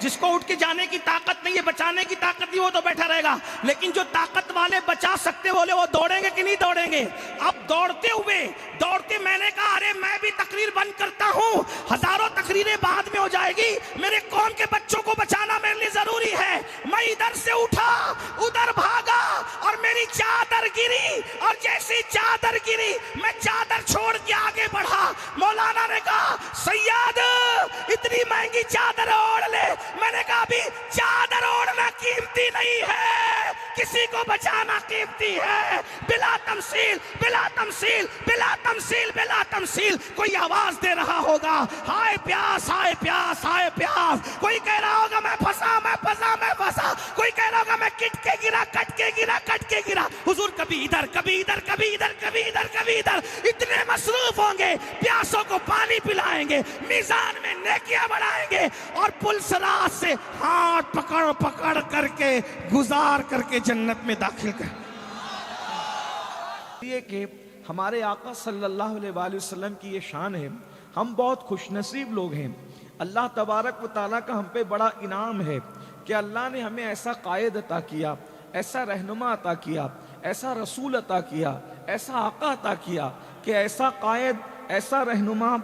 جس کو اٹھ کے جانے کی طاقت نہیں ہے، بچانے کی طاقت نہیں، وہ تو بیٹھا رہے گا، لیکن جو طاقت والے بچا سکتے بولے وہ دوڑیں گے کہ نہیں دوڑیں گے؟ اب دوڑتے میں نے کہا ارے میں بھی تقریر بند کرتا ہوں، ہزاروں تقریریں بعد میں ہو جائے گی، میرے قوم کے بچوں کو بچانا میرے لیے ضروری ہے۔ میں ادھر سے اٹھا ادھر بھاگا اور میری چادر گری، اور جیسی چادر گری میں چادر چھوڑ کے آگے بڑھا۔ مولانا نے کہا سیاد اتنی مہنگی چادر اوڑھ لے، میں نے کہا ابھی چادر اوڑھنا قیمتی نہیں ہے، کسی کو بچانا قیمتی ہے۔ بلا تمثیل بلا تمثیل بلا تمثیل بلا تمثیل کوئی آواز دے رہا ہوگا ہائے پیاس ہائے پیاس ہائے پیاس، کوئی کہہ رہا ہوگا میں پھنسا میں پھنسا میں پھنسا، کوئی کہہ رہا ہوگا میں کٹ کے گرا کٹ کے گرا کٹ کے گرا۔ حضور کبھی ادھر کبھی ادھر کبھی ادھر کبھی ادھر کبھی ادھر اتنے مصروف ہوں گے، پیاسوں کو پانی پلائیں گے، میزان میں نیکیاں بڑھائیں گے، اور پلسرات سے ہاتھ پکڑ پکڑ کر کے گزار کر کے جنت میں داخل کر۔ یہ کہ ہمارے آقا صلی اللہ علیہ وآلہ وسلم کی یہ شان ہے، ہم بہت خوش نصیب لوگ ہیں۔ اللہ تبارک و تعالیٰ کا ہم پہ بڑا انعام ہے کہ اللہ نے ہمیں ایسا قائد عطا کیا، ایسا رہنما عطا کیا، ایسا رسول عطا کیا، ایسا آقا عطا کیا کہ ایسا قائد، ایسا رہنما،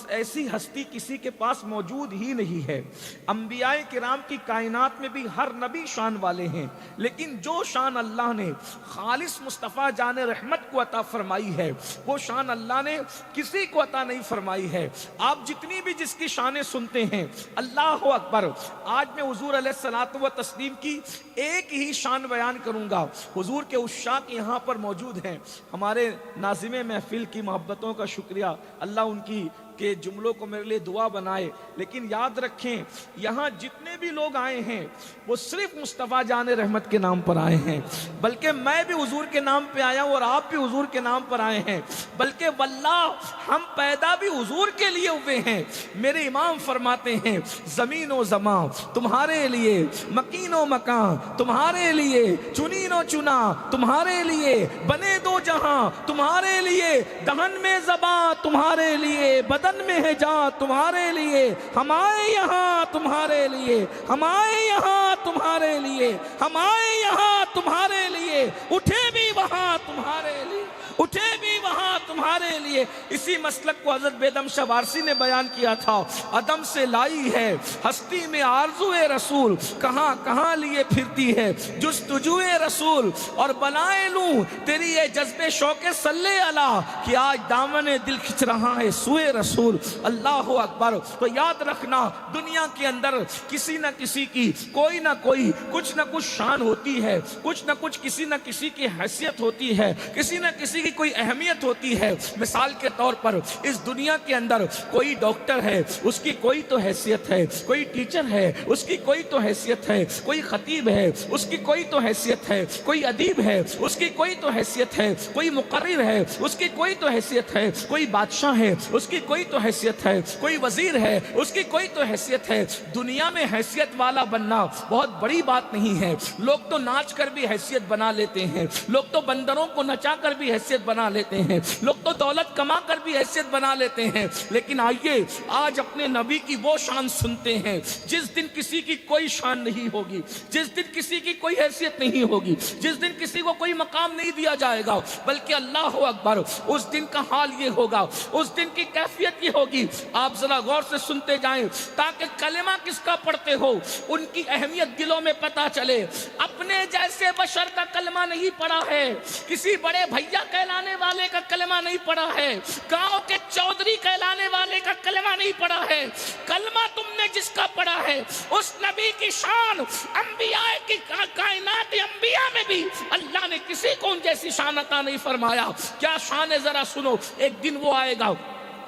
ایسی ہستی کسی کے پاس موجود ہی نہیں ہے۔ انبیاء کرام کی کائنات میں بھی ہر نبی شان والے ہیں، لیکن جو شان اللہ نے خالص مصطفیٰ جان رحمت کو عطا فرمائی ہے وہ شان اللہ نے کسی کو عطا نہیں فرمائی ہے۔ آپ جتنی بھی جس کی شانیں سنتے ہیں، اللہ اکبر، آج میں حضور علیہ الصلوۃ والتسلیم کی ایک ہی شان بیان کروں گا۔ حضور کے عشاق یہاں پر موجود ہیں، ہمارے ناظم محفل کی محبتوں کا شکریہ، اللہ ان کی کہ جملوں کو میرے لیے دعا بنائے، لیکن یاد رکھیں یہاں جتنے بھی لوگ آئے ہیں وہ صرف مصطفیٰ جان رحمت کے نام پر آئے ہیں، بلکہ میں بھی حضور کے نام پہ آیا ہوں اور آپ بھی حضور کے نام پر آئے ہیں، بلکہ واللہ ہم پیدا بھی حضور کے لیے ہوئے ہیں۔ میرے امام فرماتے ہیں زمین و زمان تمہارے لیے، مکین و مکان تمہارے لیے، چنین و چنا تمہارے لیے، بنے دو جہاں تمہارے لیے، دہن میں زباں تمہارے لیے، بدن میں ہے جان تمہارے لیے، ہم آئے یہاں تمہارے لیے، ہم آئے یہاں تمہارے لیے، ہم آئے یہاں تمہارے لیے، اٹھے بھی وہاں تمہارے لیے، اٹھے بھی وہاں تمہارے لیے۔ اسی مسلک کو حضرت بیدم شاہ وارسی نے بیان کیا تھا، عدم سے لائی ہے ہستی میں آرزوئے رسول، کہاں کہاں لیے پھرتی ہے جستجوئے رسول، اور بنائے لوں تیری یہ جذبے شوق صلی اللہ کہ آج دامن دل کھچ رہا ہے سوئے رسول۔ اللہ اکبر۔ تو یاد رکھنا دنیا کے اندر کسی نہ کسی کی کوئی نہ کوئی کچھ نہ کچھ شان ہوتی ہے، کچھ نہ کچھ کسی نہ کسی کی حیثیت ہوتی ہے، کسی نہ کسی کی کوئی اہمیت ہوتی ہے۔ مثال کے طور پر اس دنیا کے اندر کوئی ڈاکٹر ہے، اس کی کوئی تو حیثیت ہے، کوئی ٹیچر ہے، اس کی کوئی تو حیثیت ہے، کوئی خطیب ہے، اس کی کوئی تو حیثیت ہے، کوئی ادیب ہے، اس کی کوئی تو حیثیت ہے، کوئی مقرر ہے، اس کی کوئی تو حیثیت ہے، کوئی بادشاہ ہے، اس کی کوئی تو حیثیت ہے، کوئی وزیر ہے، اس کی کوئی تو حیثیت ہے۔ دنیا میں حیثیت والا بننا بہت بڑی بات نہیں ہے، لوگ تو ناچ کر بھی حیثیت بنا لیتے ہیں، لوگ تو بندروں کو نچا کر بھی حیثیت بنا لیتے ہیں، لوگ تو دولت کما کر بھی حیثیت بنا لیتے ہیں، لیکن آئیے آج اپنے نبی کی وہ شان سنتے ہیں جس دن کسی کی کوئی شان نہیں ہوگی، جس دن کسی کی کوئی حیثیت نہیں ہوگی، جس دن کسی کو کوئی مقام نہیں دیا جائے گا، بلکہ اللہ اکبر اس دن کا حال یہ ہوگا، اس دن کی کیفیت یہ ہوگی۔ آپ ذرا غور سے سنتے جائیں تاکہ کلمہ کس کا پڑھتے ہو ان کی اہمیت دلوں میں پتہ چلے۔ اپنے جیسے بشر کا کلمہ نہیں پڑھا ہے، کسی بڑے بھیا کہلانے والے کا کلمہ نہیں پڑھا ہے، گاؤں کے چودھری کہلانے والے کا کلمہ نہیں پڑھا ہے، کلمہ تم نے جس کا پڑھا ہے اس نبی کی شان انبیاء کی کائنات انبیاء میں بھی اللہ نے کسی کو ان جیسی شان عطا نہیں فرمایا۔ کیا شان ہے ذرا سنو۔ ایک دن وہ آئے گا،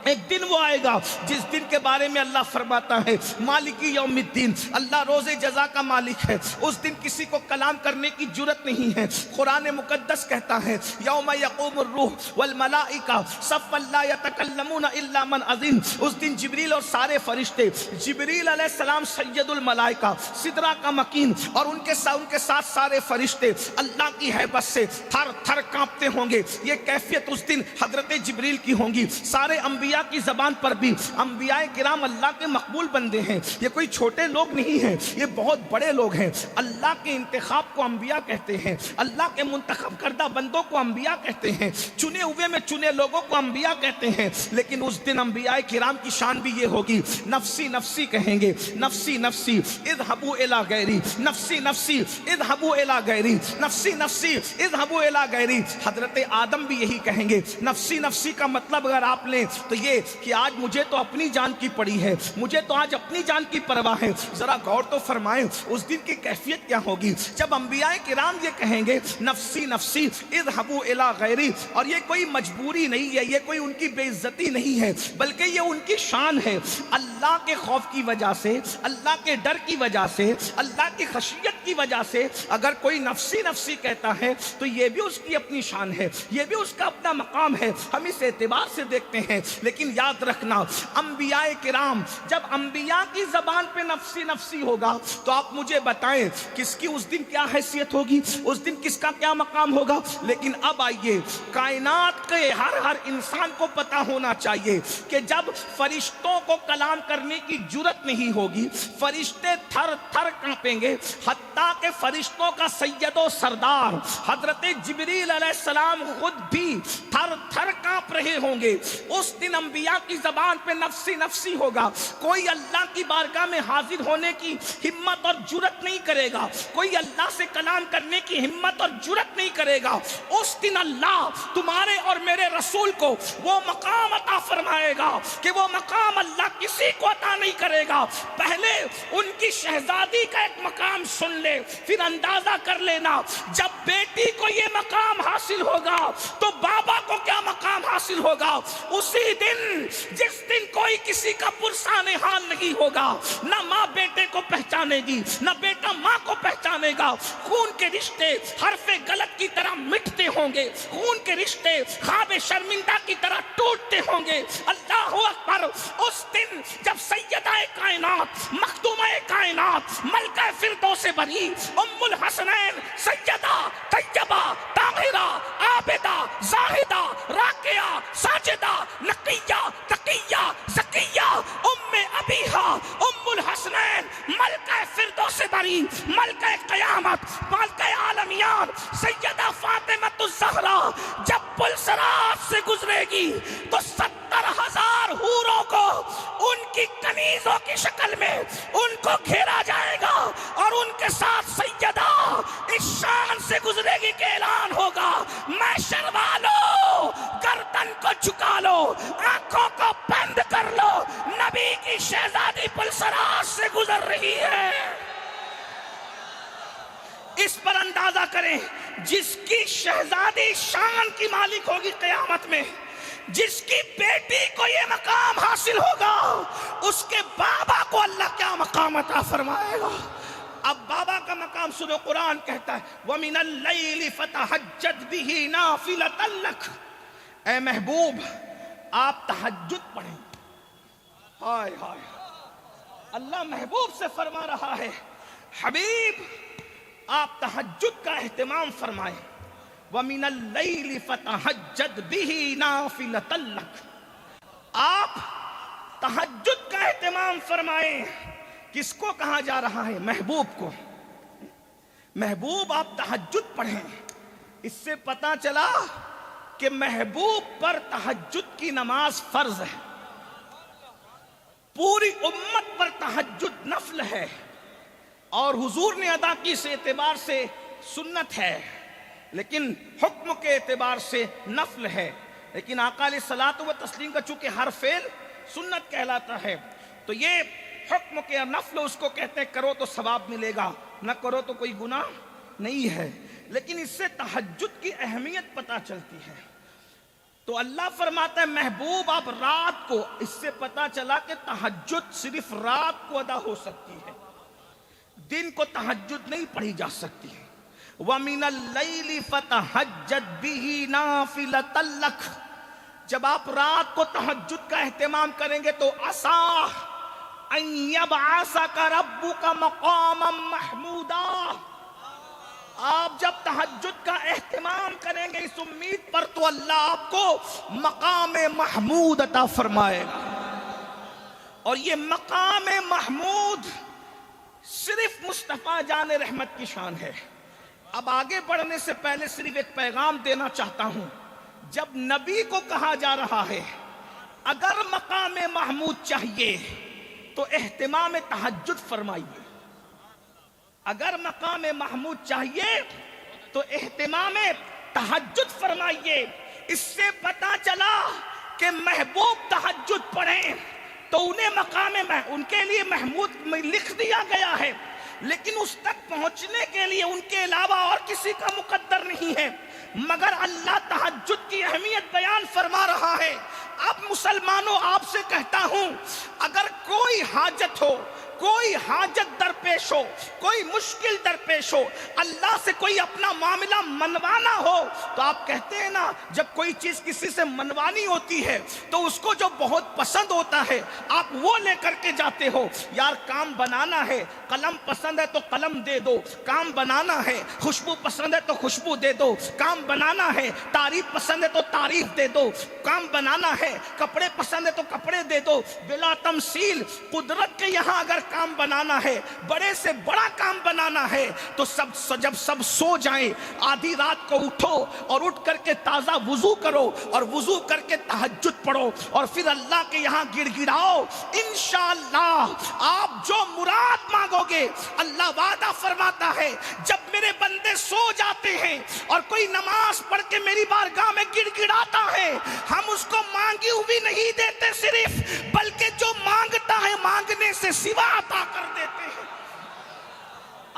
ایک دن وہ آئے گا جس دن کے بارے میں اللہ فرماتا ہے مالکی یوم الدین، اللہ روز جزا کا مالک ہے۔ اس دن کسی کو کلام کرنے کی جرت نہیں ہے۔ قرآن مقدس کہتا ہے یوم یقوم الروح والملائکہ صفا لا یتکلمون الا من اذن۔ اس دن جبریل اور سارے فرشتے، جبریل علیہ السلام سید الملائکہ، سدرہ کا مکین، اور ان کے ساتھ سارے فرشتے اللہ کی ہیبت سے تھر تھر کانپتے ہوں گے۔ یہ کیفیت اس دن حضرت جبریل کی ہوں گی۔ سارے انبیاء انبیاء کی زبان پر بھی انبیاء کرام اللہ کے مقبول بندے ہیں، یہ کوئی چھوٹے لوگ نہیں ہیں، یہ بہت بڑے لوگ ہیں۔ اللہ کے انتخاب کو انبیاء کہتے ہیں، اللہ کے منتخب کردہ بندوں کو انبیاء کہتے ہیں، چنے ہوئے میں چنے لوگوں کو انبیاء کہتے ہیں۔ لیکن اس دن انبیاء کرام کی شان بھی یہ ہوگی، نفسی نفسی کہیں گے، نفسی نفسی اذهبوا الی غیری، نفسی نفسی اذهبوا الی غیری، نفسی نفسی اذهبوا الی غیری۔ حضرت آدم بھی یہی کہیں گے۔ نفسی نفسی کا مطلب اگر آپ لیں تو یہ کہ آج مجھے تو اپنی جان کی پڑی ہے، مجھے تو آج اپنی جان کی پرواہ ہے۔ ذرا غور تو فرمائیں اس دن کی کیفیت کیا ہوگی جب انبیاء کرام یہ کہیں گے نفسی نفسی اذهبوا الی غیری، اور یہ کوئی مجبوری نہیں ہے، یہ کوئی ان کی بے عزتی نہیں ہے، بلکہ یہ ان کی شان ہے۔ اللہ کے خوف کی وجہ سے، اللہ کے ڈر کی وجہ سے، اللہ کی خشیت کی وجہ سے اگر کوئی نفسی نفسی کہتا ہے تو یہ بھی اس کی اپنی شان ہے، یہ بھی اس کا اپنا مقام ہے، ہم اس اعتبار سے دیکھتے ہیں۔ لیکن یاد رکھنا انبیاء کرام، جب انبیاء کی زبان پہ نفسی نفسی ہوگا تو آپ مجھے بتائیں کس کی اس دن کیا حیثیت ہوگی، اس دن کس کا کیا مقام ہوگا۔ لیکن اب آئیے، کائنات کے ہر انسان کو پتا ہونا چاہیے کہ جب فرشتوں کو کلام کرنے کی جرت نہیں ہوگی، فرشتے تھر تھر کانپیں گے، حتیٰ کہ فرشتوں کا سید و سردار حضرت جبریل علیہ السلام خود بھی تھر تھر کانپ رہے ہوں گے۔ اس دن انبیاء کی زبان پہ نفسی نفسی ہوگا، کوئی اللہ کی بارگاہ میں حاضر ہونے کی ہمت اور جرت نہیں کرے گا، کوئی اللہ سے کلام کرنے کی ہمت اور جرت نہیں کرے گا۔ اس دن اللہ تمہارے اور میرے رسول کو وہ مقام عطا فرمائے گا کہ وہ مقام اللہ کسی کو عطا نہیں کرے گا۔ پہلے ان کی شہزادی کا ایک مقام سن لے، پھر اندازہ کر لینا جب بیٹی کو یہ مقام حاصل ہوگا تو بابا کو کیا مقام حاصل ہوگا۔ اسی دن جس دن کوئی کسی کا پرسان حال نہیں ہوگا، نہ ماں بیٹے کو پہچانے گی، نہ بیٹا ماں کو پہچانے گا، خون کے رشتے حرف غلط کی طرح مٹتے ہوں گے، خون کے رشتے خواب شرمندہ کی طرح ٹوٹتے ہوں گے۔ اللہ اکبر! اس دن جب سیدہ کائنات، مخدومہ کائنات، ملکہ فردوس بری، ام الحسنین، سیدہ طیبہ طاہرہ عابدہ زاہدہ راکعہ ساجدہ نقیہ تقیہ زکیہ ام ابیہا ام الحسنین، ملکہ فردوس بری، ملکہ قیامت، ملکہ عالمیان، سیدہ فاطمہ الزہرا جب پل صراط سے گزرے گی تو 70,000 حوروں کو ان کی کنیزوں کی شکل میں ان کو گھیرا جائے گا، اور ان کے ساتھ سیدہ اس شان سے گزرے گی کہ اعلان ہوگا، محشر والو گردن کو جھکا لو، آنکھوں کو بند کر لو، نبی کی شہزادی پل صراط سے گزر رہی ہے۔ اس پر اندازہ کریں، جس کی شہزادی شان کی مالک ہوگی قیامت میں، جس کی بیٹی کو یہ مقام حاصل ہوگا، اس کے بابا کو اللہ کیا مقام عطا فرمائے گا۔ اب بابا کا مقام سنو، قرآن کہتا ہے وَمِنَ اللَّيْلِ فَتَحَجَّدْ بِهِ نَافِلَةً لَكَ۔ اے محبوب، آپ تہجد پڑھیں۔ ہائے ہائے، اللہ محبوب سے فرما رہا ہے حبیب آپ تہجد کا اہتمام فرمائیں۔ وَمِنَ اللَّيْلِ فَتَحَجَّدْ بِهِ نَافِلَةً لَكَ، آپ تہجد کا اہتمام فرمائیں۔ کس کو کہا جا رہا ہے؟ محبوب کو۔ محبوب آپ تہجد پڑھیں۔ اس سے پتا چلا کہ محبوب پر تہجد کی نماز فرض ہے، پوری امت پر تہجد نفل ہے، اور حضور نے ادا کی اس اعتبار سے سنت ہے، لیکن حکم کے اعتبار سے نفل ہے۔ لیکن آقا علیہ الصلوۃ والتسلیم کا چونکہ ہر فعل سنت کہلاتا ہے، تو یہ حکم کے نفل اس کو کہتے ہیں، کرو تو ثواب ملے گا، نہ کرو تو کوئی گناہ نہیں ہے۔ لیکن اس سے تہجد کی اہمیت پتہ چلتی ہے۔ تو اللہ فرماتا ہے محبوب آپ رات کو، اس سے پتہ چلا کہ تہجد صرف رات کو ادا ہو سکتی ہے، دن کو تہجد نہیں پڑھی جا سکتی ہے۔ وَمِنَ اللَّيْلِ فَتَحَجَّدْ بِهِ نَافِلَةً لَكَ، جب آپ رات کو تہجد کا اہتمام کریں گے تو عَسَىٰ أَن يَبْعَثَكَ رَبُّكَ مَقَامًا مَحْمُودًا، آپ جب تہجد کا اہتمام کریں گے اس امید پر تو اللہ آپ کو مقام محمود عطا فرمائے گا. اور یہ مقام محمود صرف مصطفیٰ جان رحمت کی شان ہے. اب آگے بڑھنے سے پہلے صرف ایک پیغام دینا چاہتا ہوں. جب نبی کو کہا جا رہا ہے اگر مقام محمود چاہیے تو اہتمام تہجد فرمائیے. اگر مقام محمود چاہیے تو اہتمام تہجد فرمائیے. اس سے پتا چلا کہ محبوب تہجد پڑھیں تو انہیں ان کے لیے محمود لکھ دیا گیا ہے، لیکن اس تک پہنچنے کے لیے ان کے علاوہ اور کسی کا مقدر نہیں ہے. مگر اللہ تہجد کی اہمیت بیان فرما رہا ہے. اب مسلمانوں آپ سے کہتا ہوں، اگر کوئی حاجت ہو، کوئی حاجت درپیش ہو، کوئی مشکل درپیش ہو، اللہ سے کوئی اپنا معاملہ منوانا ہو، تو آپ کہتے ہیں نا جب کوئی چیز کسی سے منوانی ہوتی ہے تو اس کو جو بہت پسند ہوتا ہے آپ وہ لے کر کے جاتے ہو. یار کام بنانا ہے، قلم پسند ہے تو قلم دے دو. کام بنانا ہے، خوشبو پسند ہے تو خوشبو دے دو. کام بنانا ہے، تعریف پسند ہے تو تعریف دے دو. کام بنانا ہے، کپڑے پسند ہے تو کپڑے دے دو. بلا تمثیل قدرت کے یہاں اگر کام بنانا ہے، بڑے سے بڑا کام بنانا ہے تو جب سب سو جائیں آدھی رات کو اٹھو اور اٹھ کر کے تازہ وضو کرو اور وضو کر کے تہجد پڑھو اور پھر اللہ کے یہاں گڑ گڑاؤ. انشاءاللہ آپ جو مراد مانگو گے اللہ وعدہ فرماتا ہے جب میرے بندے سو جاتے ہیں اور کوئی نماز پڑھ کے میری بارگاہ میں گڑ گڑاتا ہے، ہم اس کو مانگی ہوئی نہیں دیتے صرف، بلکہ جو مانگتا ہے مانگنے سے سوا عطا کر دیتے ہیں.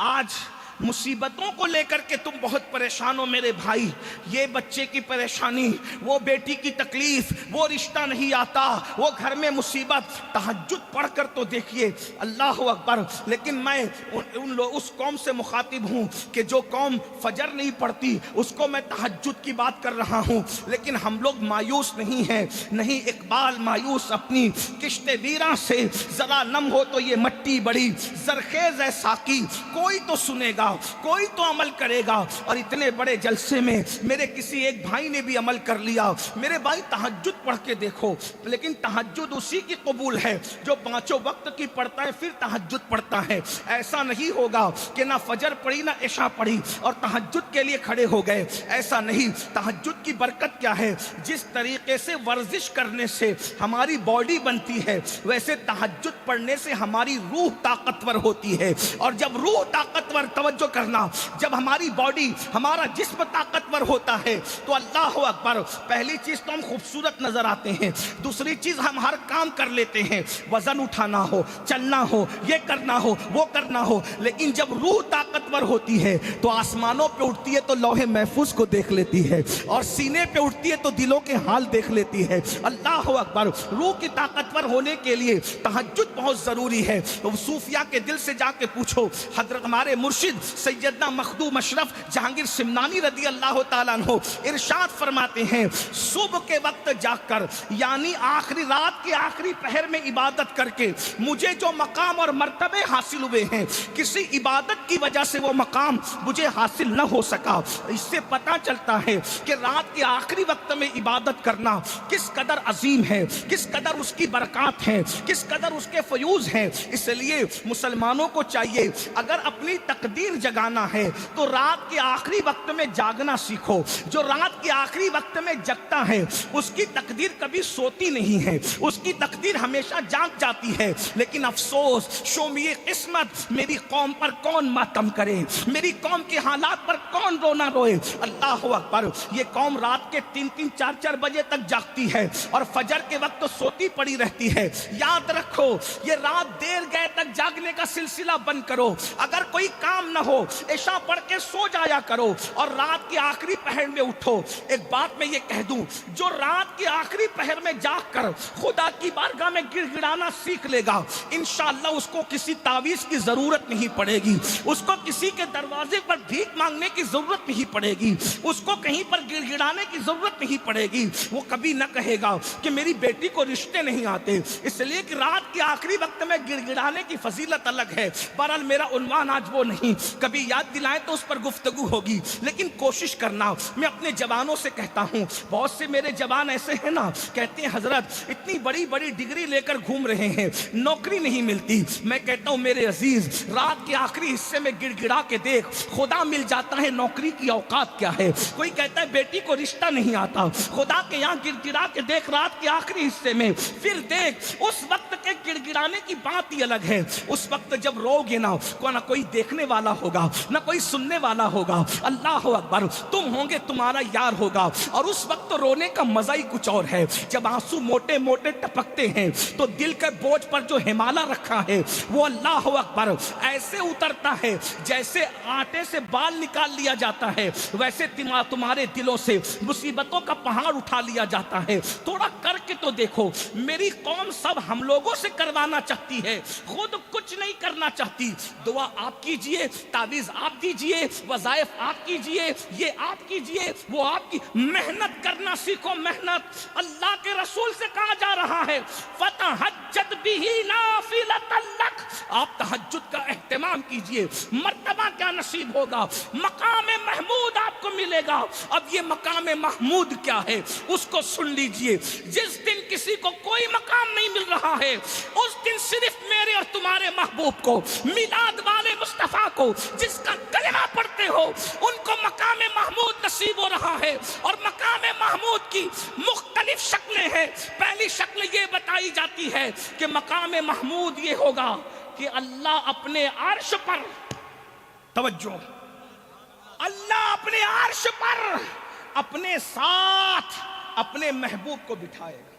آج مصیبتوں کو لے کر کے تم بہت پریشان ہو میرے بھائی. یہ بچے کی پریشانی، وہ بیٹی کی تکلیف، وہ رشتہ نہیں آتا، وہ گھر میں مصیبت. تہجد پڑھ کر تو دیکھیے، اللہ اکبر. لیکن میں اس قوم سے مخاطب ہوں کہ جو قوم فجر نہیں پڑھتی، اس کو میں تہجد کی بات کر رہا ہوں. لیکن ہم لوگ مایوس نہیں ہیں. نہیں، اقبال مایوس اپنی کشت ویراں سے، ذرا نم ہو تو یہ مٹی بڑی زرخیز ہے ساقی. کوئی تو سنے گا، کوئی تو عمل کرے گا. اور اتنے بڑے جلسے میں میرے کسی ایک بھائی نے بھی عمل کر لیا. میرے بھائی تہجد پڑھ کے دیکھو. لیکن تہجد اسی کی قبول ہے جو پانچوں وقت کی پڑھتا ہے پھر تہجد پڑھتا ہے. ایسا نہیں ہوگا کہ نہ فجر پڑھی نہ عشاء پڑھی اور تہجد کے لیے کھڑے ہو گئے. ایسا نہیں. تہجد کی برکت کیا ہے؟ جس طریقے سے ورزش کرنے سے ہماری باڈی بنتی ہے، ویسے تہجد پڑھنے سے ہماری روح طاقتور ہوتی ہے. اور جب روح طاقتور، توجہ کرنا، جب ہماری باڈی، ہمارا جسم طاقتور ہوتا ہے تو اللہ اکبر، پہلی چیز تو ہم خوبصورت نظر آتے ہیں. دوسری چیز ہم ہر کام کر لیتے ہیں، وزن اٹھانا ہو، چلنا ہو، یہ کرنا ہو، وہ کرنا ہو. لیکن جب روح طاقتور ہوتی ہے تو آسمانوں پہ اٹھتی ہے تو لوح محفوظ کو دیکھ لیتی ہے، اور سینے پہ اٹھتی ہے تو دلوں کے حال دیکھ لیتی ہے. اللہ اکبر. روح کی طاقتور ہونے کے لیے تہجد بہت ضروری ہے. صوفیاء کے دل سے جا کے پوچھو. حضرت ہمارے مرشد سیدنا مخدوم اشرف جہانگیر سمنانی رضی اللہ تعالیٰ عنہ ارشاد فرماتے ہیں، صبح کے وقت جاگ کر، یعنی آخری رات کے آخری پہر میں عبادت کر کے مجھے جو مقام اور مرتبے حاصل ہوئے ہیں، کسی عبادت کی وجہ سے وہ مقام مجھے حاصل نہ ہو سکا. اس سے پتہ چلتا ہے کہ رات کے آخری وقت میں عبادت کرنا کس قدر عظیم ہے، کس قدر اس کی برکات ہیں، کس قدر اس کے فیوز ہیں. اس لیے مسلمانوں کو چاہیے اگر اپنی تقدیر جگانا ہے تو رات کے آخری وقت میں جاگنا سیکھو. جو رات کے آخری وقت میں جگتا ہے اس کی تقدیر کبھی سوتی نہیں ہے، اس کی تقدیر ہمیشہ جاگ جاتی ہے. لیکن افسوس، شومیے قسمت، میری قوم پر کون ماتم کرے، میری قوم کے حالات پر کون رونا روئے. اللہ اکبر. یہ قوم رات کے 3-3 4-4 بجے تک جاگتی ہے اور فجر کے وقت تو سوتی پڑی رہتی ہے. یاد رکھو، یہ رات دیر گئے تک جاگنے کا سلسلہ بند کرو. اگر کوئی کام نہ ہو، عشاء پڑھ کے سو جایا کرو اور رات کے آخری پہر میں اٹھو. ایک بات میں یہ کہہ دوں، جو رات کے آخری پہر میں جاگ کر خدا کی بارگاہ میں گڑ گڑانا سیکھ لے گا، انشاءاللہ اس کو کسی تعویذ کی ضرورت نہیں پڑے گی، اس کو کسی کے دروازے پر بھیک مانگنے کی ضرورت نہیں پڑے گی، اس کو کہیں پر گڑ گڑانے کی ضرورت نہیں پڑے گی. وہ کبھی نہ کہے گا کہ میری بیٹی کو رشتے نہیں آتے. اس لیے کہ رات کے آخری وقت میں گڑ گڑانے کی فضیلت الگ ہے. بہرحال میرا عنوان آج وہ نہیں. کبھی یاد دلائیں تو اس پر گفتگو ہوگی، لیکن کوشش کرنا. میں اپنے جوانوں سے کہتا ہوں، بہت سے میرے جوان ایسے ہیں نا، کہتے ہیں حضرت اتنی بڑی بڑی ڈگری لے کر گھوم رہے ہیں، نوکری نہیں ملتی. میں کہتا ہوں میرے عزیز، رات کے آخری حصے میں گڑ گڑا کے دیکھ، خدا مل جاتا ہے نوکری کی اوقات کیا ہے. کوئی کہتا ہے بیٹی کو رشتہ نہیں آتا، خدا کے یہاں گڑ گڑا کے دیکھ رات کے آخری حصے میں، پھر دیکھ اس وقت کے گڑ گڑانے کی بات ہی الگ ہے. اس وقت جب رو گے نا، نہ کوئی دیکھنے والا ہوگا، نہ کوئی سننے والا ہوگا. اللہ اکبر، تم ہوں گے، تمہارا یار ہوگا. اور اس وقت تو رونے کا مزہ ہی کچھ اور ہے. جب آنسو موٹے موٹے ٹپکتے ہیں تو دل کے بوجھ پر جو ہمالا رکھا ہے وہ اللہ اکبر ایسے اترتا ہے جیسے آٹے سے بال نکال لیا جاتا ہے، ویسے تمہارے دلوں سے مصیبتوں کا پہاڑ اٹھا لیا جاتا ہے. تھوڑا کر کے تو دیکھو. میری قوم سب ہم لوگوں سے کروانا چاہتی ہے، خود کچھ نہیں کرنا چاہتی. دعا آپ کیجئے، تعویذ آپ دیجئے، وظائف آپ کیجئے، یہ آپ کیجئے، وہ آپ کی. محنت کرنا سیکھو، محنت. اللہ کے رسول سے کہا جا رہا ہے فَتَحَجَّدْ بِهِ نَافِلَةً لَكَ، آپ تہجد کا اہتمام کیجئے. مرتبہ کیا نصیب ہوگا؟ مقام محمود آپ کو ملے گا. اب یہ مقام محمود کیا ہے اس کو سن لیجئے. جس دن کسی کو کوئی مقام نہیں مل رہا ہے، اس دن صرف میرے اور تمہارے محبوب کو، میلاد والے مصطفیٰ کو، جس کا کلمہ پڑھتے ہو، ان کو مقام محمود نصیب ہو رہا ہے. اور مقام محمود کی مختلف شکلیں ہیں. پہلی شکل یہ بتائی جاتی ہے کہ مقام محمود یہ ہوگا کہ اللہ اپنے عرش پر، توجہ، اللہ اپنے عرش پر اپنے ساتھ اپنے محبوب کو بٹھائے گا.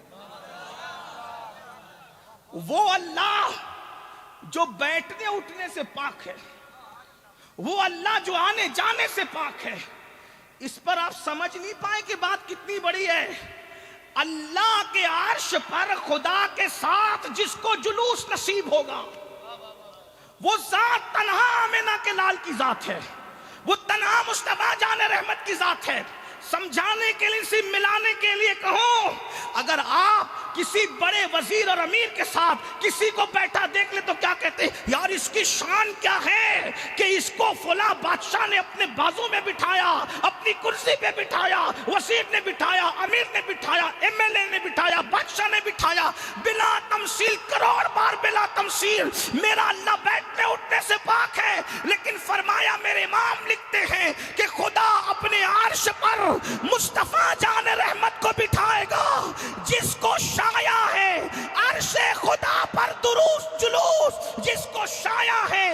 وہ اللہ جو بیٹھنے اٹھنے سے پاک ہے، وہ اللہ جو آنے جانے سے پاک ہے. اس پر آپ سمجھ نہیں پائے کہ بات کتنی بڑی ہے. اللہ کے عرش پر خدا کے ساتھ جس کو جلوس نصیب ہوگا، وہ ذات تنہا آمنہ کے لال کی ذات ہے، وہ تنہا مصطفیٰ جان رحمت کی ذات ہے. سمجھانے کے لیے، صرف ملانے کے لیے کہوں، اگر آپ کسی بڑے وزیر اور امیر کے ساتھ کسی کو بیٹھا دیکھ لے تو کیا کہتے ہیں؟ یار اس کی شان کیا ہے کہ اس کو فلاں بادشاہ نے اپنے بازو میں بٹھایا، اپنی کرسی پہ بٹھایا، وزیر نے بٹھایا، امیر نے بٹھایا، ایم ایل اے نے بٹھایا، بادشاہ نے بٹھایا. بلا تمثیل، کروڑ بار بلا تمثیل، میرا اللہ بیٹھنے اٹھنے سے پاک ہے. لیکن فرمایا، میرے امام لکھتے ہیں کہ خدا اپنے عرش پر مصطفیٰ جان رحمت کو بٹھائے گا جس کو شایع ہے عرش خدا پر دروس جلوس، جس کو شایع ہے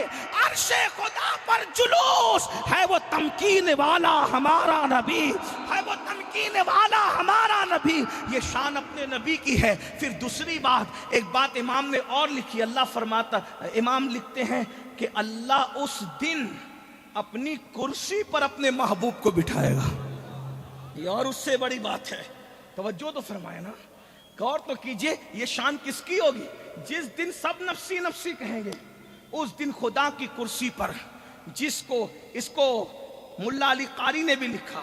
عرش خدا پر جلوس. ہے وہ تمکین والا ہمارا نبی، ہے وہ تمکین والا ہمارا نبی. یہ شان اپنے نبی کی ہے. پھر دوسری بات، ایک بات امام نے اور لکھی. اللہ فرماتا، امام لکھتے ہیں کہ اللہ اس دن اپنی کرسی پر اپنے محبوب کو بٹھائے گا. یہ اور اس سے بڑی بات ہے. توجہ تو فرمائے نا، غور تو کیجئے. یہ شان کس کی ہوگی؟ جس دن سب نفسی نفسی کہیں گے، اس دن خدا کی کرسی پر، جس کو، اس کو ملا علی قاری نے بھی لکھا،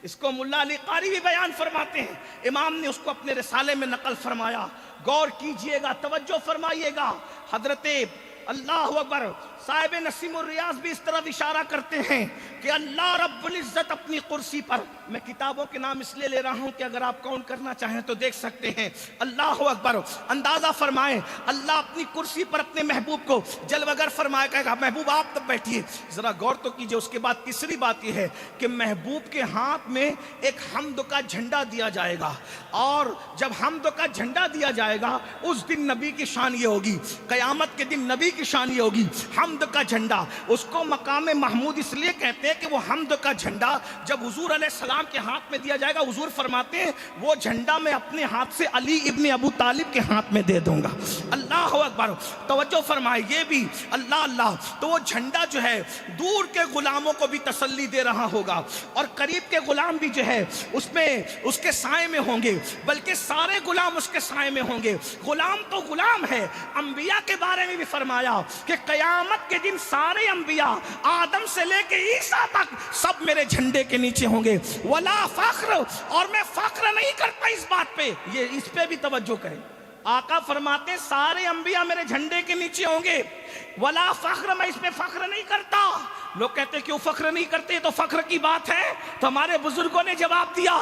اس کو ملا علی قاری بھی بیان فرماتے ہیں. امام نے اس کو اپنے رسالے میں نقل فرمایا. غور کیجئے گا، توجہ فرمائیے گا. حضرت اللہ اکبر صاحب نسیم الریاض بھی اس طرف اشارہ کرتے ہیں کہ اللہ رب العزت اپنی کرسی پر، میں کتابوں کے نام اس لیے لے رہا ہوں کہ اگر آپ کاؤنٹ کرنا چاہیں تو دیکھ سکتے ہیں. اللہ اکبر، اندازہ فرمائیں، اللہ اپنی کرسی پر اپنے محبوب کو جلوگر فرمائے، کہے گا محبوب آپ تب بیٹھیے. ذرا غور تو کیجئے. اس کے بعد تیسری بات یہ ہے کہ محبوب کے ہاتھ میں ایک حمد کا جھنڈا دیا جائے گا، اور جب حمد کا جھنڈا دیا جائے گا اس دن نبی کی شان یہ ہوگی، قیامت کے دن نبی کی شان یہ ہوگی، حمد کا جھنڈا. اس کو مقام محمود اس لیے کہتے ہیں کہ وہ حمد کا جھنڈا جب حضور علیہ السلام کے ہاتھ میں دیا جائے گا، حضور فرماتے ہیں وہ جھنڈا میں اپنے ہاتھ سے علی ابن ابو طالب کے ہاتھ میں دے دوں گا. اللہ اکبر، توجہ فرمائے. یہ بھی اللہ اللہ. تو وہ جھنڈا جو ہے دور کے غلاموں کو بھی تسلی دے رہا ہوگا، اور قریب کے غلام بھی جو ہے اس میں اس کے سائے میں ہوں گے، بلکہ سارے غلام اس کے سائے میں ہوں گے. غلام تو غلام ہے. انبیاء کے بارے میں بھی فرمایا کہ قیامت کے دن سارے انبیاء آدم سے لے کے عیسیٰ تک سب میرے جھنڈے کے نیچے ہوں گے. ولا فخر، اور میں فخر نہیں کرتا اس بات پہ. یہ اس پہ بھی توجہ کریں. آقا فرماتے ہیں سارے انبیاء میرے جھنڈے کے نیچے ہوں گے، ولا فخر، میں اس پہ فخر نہیں کرتا۔ لوگ کہتے ہیں کیوں فخر نہیں کرتے، تو فخر کی بات ہے؟ تو ہمارے بزرگوں نے جواب دیا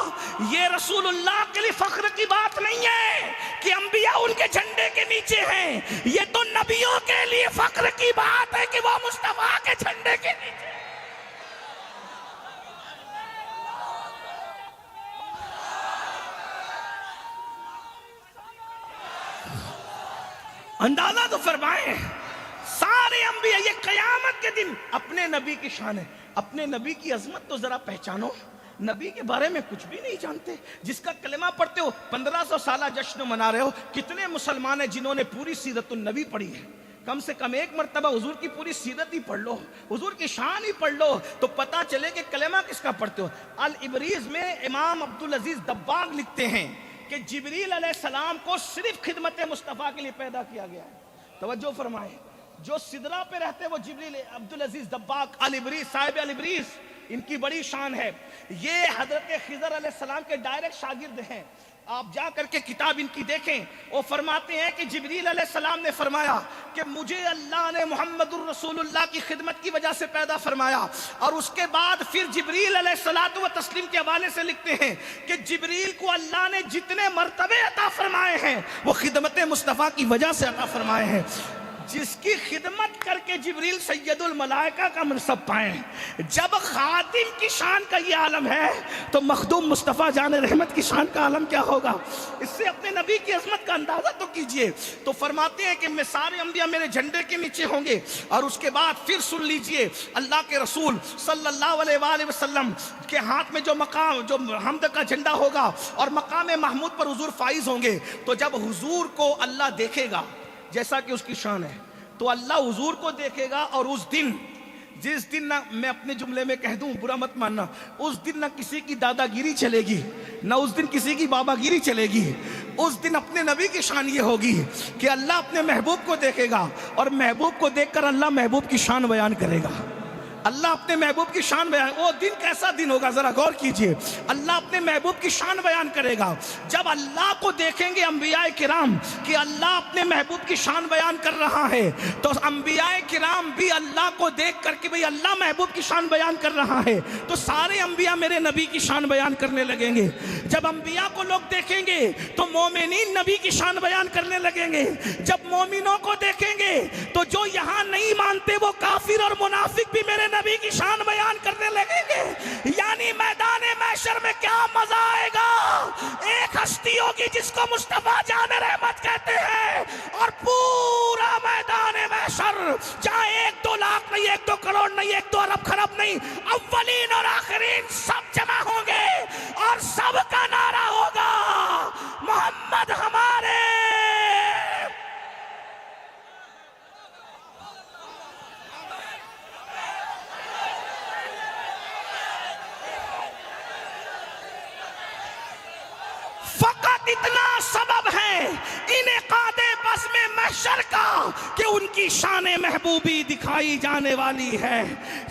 یہ رسول اللہ کے لیے فخر کی بات نہیں ہے کہ انبیاء ان کے جھنڈے کے نیچے ہیں، یہ تو نبیوں کے لیے فخر کی بات ہے کہ وہ مصطفیٰ کے جھنڈے کے نیچے۔ اندازہ تو فرمائیں، سارے انبیاء یہ قیامت کے دن اپنے نبی کی شان ہے، اپنے نبی کی عظمت تو ذرا پہچانو۔ نبی کے بارے میں کچھ بھی نہیں جانتے، جس کا کلمہ پڑھتے ہو 1500 سالہ جشن منا رہے ہو۔ کتنے مسلمان ہیں جنہوں نے پوری سیرت النبی پڑھی ہے؟ کم سے کم ایک مرتبہ حضور کی پوری سیرت ہی پڑھ لو، حضور کی شان ہی پڑھ لو، تو پتا چلے کہ کلمہ کس کا پڑھتے ہو۔ الابریز میں امام عبدالعزیز دباغ لکھتے ہیں کہ جبریل علیہ السلام کو صرف خدمت مصطفیٰ کے لیے پیدا کیا گیا ہے۔ توجہ فرمائیں، جو سدرہ پہ رہتے ہیں وہ جبریل، عبدالعزیز دباغ الابریز، صاحب الابریز، ان کی بڑی شان ہے۔ یہ حضرت خضر علیہ السلام کے ڈائریکٹ شاگرد ہیں۔ آپ جا کر کے کتاب ان کی دیکھیں، وہ فرماتے ہیں کہ جبریل علیہ السلام نے فرمایا کہ مجھے اللہ نے محمد الرسول اللہ کی خدمت کی وجہ سے پیدا فرمایا، اور اس کے بعد پھر جبریل علیہ الصلوۃ والتسلیم کے حوالے سے لکھتے ہیں کہ جبریل کو اللہ نے جتنے مرتبے عطا فرمائے ہیں وہ خدمت مصطفیٰ کی وجہ سے عطا فرمائے ہیں۔ جس کی خدمت کر کے جبریل سید الملائکہ کا منصب پائیں، جب خادم کی شان کا یہ عالم ہے تو مخدوم مصطفیٰ جان رحمت کی شان کا عالم کیا ہوگا؟ اس سے اپنے نبی کی عظمت کا اندازہ تو کیجئے۔ تو فرماتے ہیں کہ میں سارے انبیاء میرے جھنڈے کے نیچے ہوں گے، اور اس کے بعد پھر سن لیجئے اللہ کے رسول صلی اللہ علیہ وآلہ وسلم کے ہاتھ میں جو مقام، جو حمد کا جھنڈا ہوگا، اور مقام محمود پر حضور فائز ہوں گے۔ تو جب حضور کو اللہ دیکھے گا جیسا کہ اس کی شان ہے، تو اللہ حضور کو دیکھے گا، اور اس دن، جس دن، نہ میں اپنے جملے میں کہہ دوں برا مت ماننا، اس دن نہ کسی کی دادا گیری چلے گی، نہ اس دن کسی کی بابا گیری چلے گی۔ اس دن اپنے نبی کی شان یہ ہوگی کہ اللہ اپنے محبوب کو دیکھے گا، اور محبوب کو دیکھ کر اللہ محبوب کی شان بیان کرے گا۔ اللہ اپنے محبوب کی شان بیان، وہ دن کیسا دن ہوگا ذرا غور کیجئے۔ اللہ اپنے محبوب کی شان بیان کرے گا۔ جب اللہ کو دیکھیں گے انبیاء کرام کہ اللہ اپنے محبوب کی شان بیان کر رہا ہے، تو انبیاء کرام بھی اللہ کو دیکھ کر کہ بھئی اللہ محبوب کی شان بیان کر رہا ہے، تو سارے انبیاء میرے نبی کی شان بیان کرنے لگیں گے۔ جب انبیاء کو لوگ دیکھیں گے تو مومنین نبی کی شان بیان کرنے لگیں گے۔ جب مومنوں کو دیکھیں گے تو جو یہاں نہیں مانتے وہ کافر اور منافق بھی میرے نبی کی شان بیان کرنے لگیں گے۔ یعنی میدان محشر میں کیا مزہ آئے گا! ایک ہستی ہوگی جس کو مصطفیٰ جان رحمت کہتے ہیں، اور پورا میدان محشر، جہاں 1-2 لاکھ نہیں، 1-2 کروڑ نہیں، 1-2 ارب خرب نہیں، اولین اور آخرین سب جمع ہوں گے، اور سب کا نعرہ ہوگا محمد ہمارے۔ فقط اتنا سبب ہے انعقاد بزم محشر کا کہ ان کی شان محبوبی دکھائی جانے والی ہے۔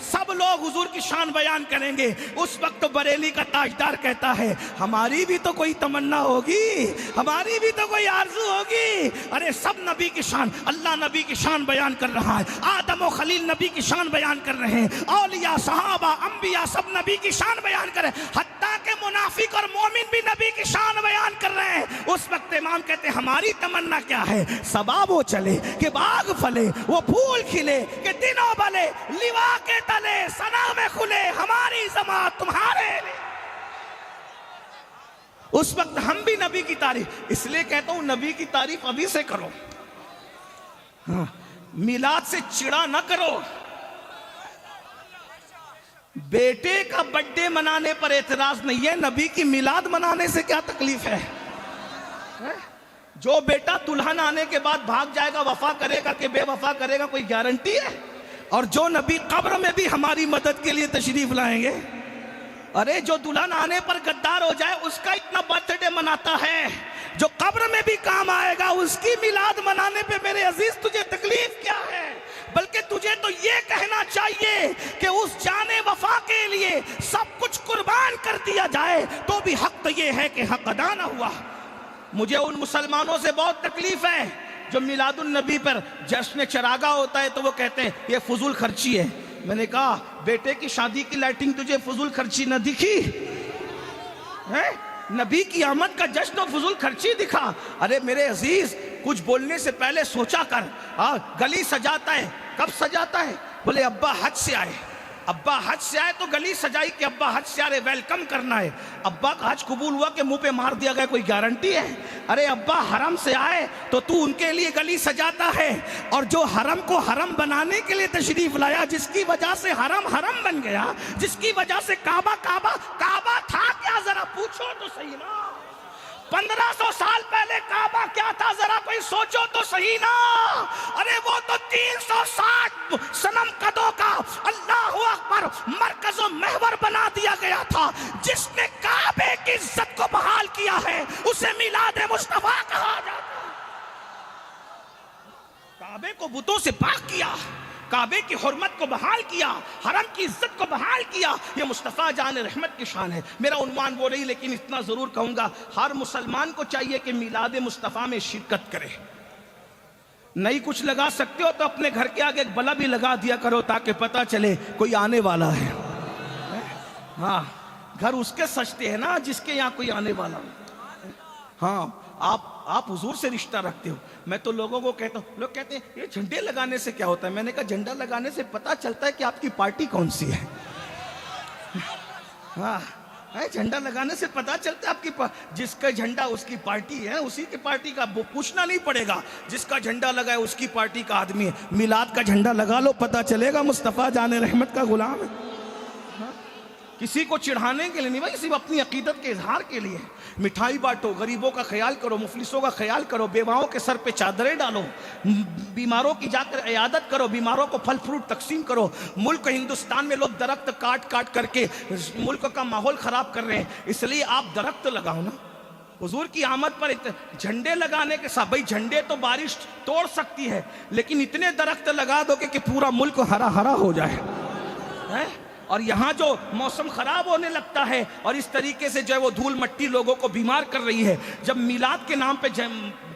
سب لوگ حضور کی شان بیان کریں گے۔ اس وقت بریلی کا تاجدار کہتا ہے ہماری بھی تو کوئی تمنا ہوگی، ہماری بھی تو کوئی آرزو ہوگی۔ ارے سب نبی کی شان، اللہ نبی کی شان بیان کر رہا ہے، آدم و خلیل نبی کی شان بیان کر رہے ہیں، اولیاء، صحابہ، انبیاء سب نبی کی شان بیان کر رہے ہیں، حتیٰ کہ منافق اور مومن بھی نبی کی شان بیان کر رہے ہیں۔ اس وقت امام کہتے ہیں ہماری تمنا کیا ہے؟ سباب وہ چلے کہ باغ پھلے، وہ پھول کھلے کہ دنوں بلے، لیوا کے تلے ثنا میں کھلے ہماری زماں تمہارے لیے۔ اس وقت ہم بھی نبی کی تعریف، اس لیے کہتا ہوں نبی کی تعریف ابھی سے کرو، میلاد سے چڑا نہ کرو۔ بیٹے کا برتھ ڈے منانے پر اعتراض نہیں ہے، نبی کی میلاد منانے سے کیا تکلیف ہے؟ جو بیٹا دلہن آنے کے بعد بھاگ جائے گا وفا کرے گا کہ بے وفا کرے گا، کوئی گارنٹی ہے؟ اور جو نبی قبر میں بھی ہماری مدد کے لیے تشریف لائیں گے، ارے جو دلہن آنے پر غدار ہو جائے اس کا اتنا برتھ ڈے مناتا ہے، جو قبر میں بھی کام آئے گا اس کی میلاد منانے پہ میرے عزیز تجھے تکلیف کیا ہے؟ بلکہ تجھے تو یہ کہنا چاہیے کہ اس جان وفا کے لیے سب کچھ قربان کر دیا جائے، تو بھی حق تو یہ ہے کہ حق ادا نہ ہوا۔ مجھے ان مسلمانوں سے بہت تکلیف ہے جو میلاد النبی پر جشن چراغا ہوتا ہے تو وہ کہتے ہیں یہ فضول خرچی ہے. میں نے کہا بیٹے کی شادی کی لائٹنگ تجھے فضول خرچی نہ دکھی؟ نبی کی آمد کا جشن و فضول خرچی دکھا؟ ارے میرے عزیز کچھ بولنے سے پہلے سوچا کر. گلی سجاتا ہے، کب سجاتا ہے؟ بولے ابا حج سے آئے. ابا حج سے آئے تو گلی سجائی کہ ابا حج سے آ رہے ویلکم کرنا ہے. ابا کا حج قبول ہوا کہ منہ پہ مار دیا گیا کوئی گارنٹی ہے؟ ارے ابا حرم سے آئے تو تو ان کے لیے گلی سجاتا ہے، اور جو حرم کو حرم بنانے کے لیے تشریف لایا، جس کی وجہ سے حرم حرم بن گیا، جس کی وجہ سے کعبہ تھا کیا ذرا پوچھو تو صحیح نا. 1500 سال پہلے کعبہ کیا تھا ذرا کوئی سوچو تو صحیح نا. ارے وہ تو 360 صنم قدوں کا اللہ اکبر مرکز و محور بنا دیا گیا تھا. جس نے کعبے کی عزت کو بحال کیا ہے اسے میلاد مصطفیٰ کہا جاتا ہے. کعبے کو بتوں سے پاک کیا، کعبے کی حرمت کو بحال کیا، حرم کی عزت کو بحال کیا، یہ مصطفیٰ جان رحمت کی شان ہے. میرا عنوان وہ نہیں، لیکن اتنا ضرور کہوں گا ہر مسلمان کو چاہیے کہ میلاد مصطفیٰ میں شرکت کرے. نہیں کچھ لگا سکتے ہو تو اپنے گھر کے آگے ایک بلب بھی لگا دیا کرو تاکہ پتہ چلے کوئی آنے والا ہے. ہاں گھر اس کے سجتے ہیں نا جس کے یہاں کوئی آنے والا ہو. ہاں آپ حضور سے رشتہ رکھتے ہو. میں تو لوگوں کو کہتا ہوں، لوگ کہتے ہیں یہ جھنڈے لگانے سے کیا ہوتا ہے؟ میں نے کہا جھنڈا لگانے سے پتہ چلتا ہے کہ آپ کی پارٹی کون سی ہے. ہاں جھنڈا لگانے سے پتہ چلتا ہے آپ کی جس کا جھنڈا اس کی پارٹی ہے، اسی کی پارٹی کا پوچھنا نہیں پڑے گا. جس کا جھنڈا لگا ہے اس کی پارٹی کا آدمی ہے. میلاد کا جھنڈا لگا لو پتہ چلے گا مصطفیٰ جان رحمت کا غلام ہے. کسی کو چڑھانے کے لیے نہیں بھائی، صرف اپنی عقیدت کے اظہار کے لیے. مٹھائی بانٹو، غریبوں کا خیال کرو، مفلسوں کا خیال کرو، بیواؤں کے سر پہ چادریں ڈالو، بیماروں کی جا کر عیادت کرو، بیماروں کو پھل فروٹ تقسیم کرو. ملک ہندوستان میں لوگ درخت کاٹ کر کے ملک کا ماحول خراب کر رہے ہیں، اس لیے آپ درخت لگاؤ نا. حضور کی آمد پر جھنڈے لگانے کے ساتھ، بھائی جھنڈے تو بارش توڑ سکتی ہے لیکن اتنے درخت لگا دو کہ پورا ملک ہرا ہرا ہو جائے. اور یہاں جو موسم خراب ہونے لگتا ہے اور اس طریقے سے جو ہے وہ دھول مٹی لوگوں کو بیمار کر رہی ہے، جب میلاد کے نام پہ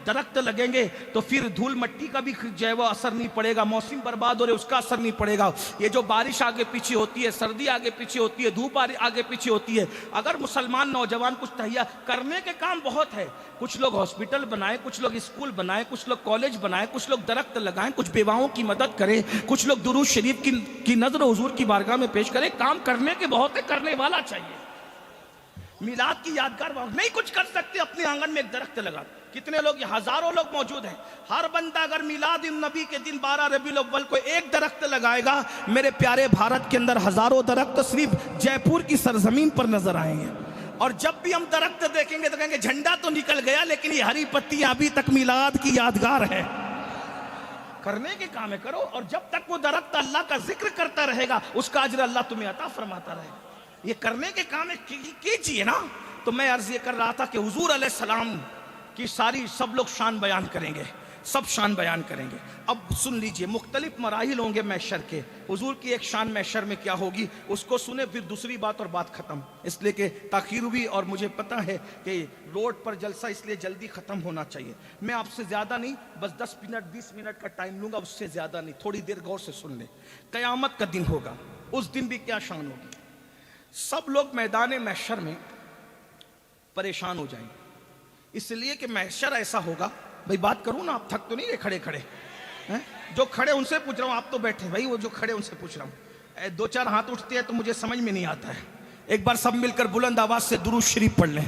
درخت لگیں گے تو پھر دھول مٹی کا بھی جو ہے وہ اثر نہیں پڑے گا، موسم برباد ہو رہے اس کا اثر نہیں پڑے گا. یہ جو بارش آگے پیچھے ہوتی ہے، سردی آگے پیچھے ہوتی ہے، دھوپ آگے پیچھے ہوتی ہے، اگر مسلمان نوجوان کچھ تہیا کرنے کے کام بہت ہے. کچھ لوگ ہاسپٹل بنائیں، کچھ لوگ اسکول بنائیں، کچھ لوگ کالج بنائیں، کچھ لوگ درخت لگائیں، کچھ بیواؤں کی مدد کریں، کچھ لوگ درود شریف کی نظر حضور کی بارگاہ میں پیش کریں. کام کرنے کے بہت ہے، کرنے والا چاہیے. میلاد کی یادگار نہیں کچھ کر سکتے، اپنے آنگن میں ایک درخت لگا. کتنے لوگ، ہزاروں لوگ موجود ہیں. ہر بندہ اگر میلاد النبی کے دن 12 ربیع الاول کو ایک درخت لگائے گا، میرے پیارے بھارت کے اندر ہزاروں درخت صرف جے پور کی سرزمین پر نظر آئیں گے. اور جب بھی ہم درخت دیکھیں گے تو کہیں گے جھنڈا تو نکل گیا لیکن یہ ہری پتیاں ابھی تک میلاد کی یادگار ہے. کرنے کے کام ہے کرو، اور جب تک وہ درخت اللہ کا ذکر کرتا رہے گا اس کا اجر اللہ تمہیں عطا فرماتا رہے گا. یہ کرنے کے کام کیجئے نا. تو میں عرض یہ کر رہا تھا کہ حضور علیہ السلام کی سب لوگ شان بیان کریں گے، سب شان بیان کریں گے. اب سن لیجئے، مختلف مراحل ہوں گے محشر کے. حضور کی ایک شان محشر میں کیا ہوگی اس کو سنیں، پھر دوسری بات اور بات ختم. اس لیے کہ تاخیر ہوئی اور مجھے پتا ہے کہ روڈ پر جلسہ اس لیے جلدی ختم ہونا چاہیے. میں آپ سے زیادہ نہیں، بس 10 منٹ 20 منٹ کا ٹائم لوں گا، اس سے زیادہ نہیں. تھوڑی دیر غور سے سن لیں. قیامت کا دن ہوگا، اس دن بھی کیا شان ہوگی. سب لوگ میدان محشر میں پریشان ہو جائیں گے، اس لیے کہ محشر ایسا ہوگا. بھائی بات کروں نا، آپ تھک تو نہیں رہے کھڑے کھڑے؟ جو کھڑے ان سے پوچھ رہا ہوں، آپ تو بیٹھے. بھائی وہ جو کھڑے ان سے پوچھ رہا ہوں. 2-4 ہاتھ اٹھتے ہیں تو مجھے سمجھ میں نہیں آتا ہے. ایک بار سب مل کر بلند آواز سے درود شریف پڑھ لیں.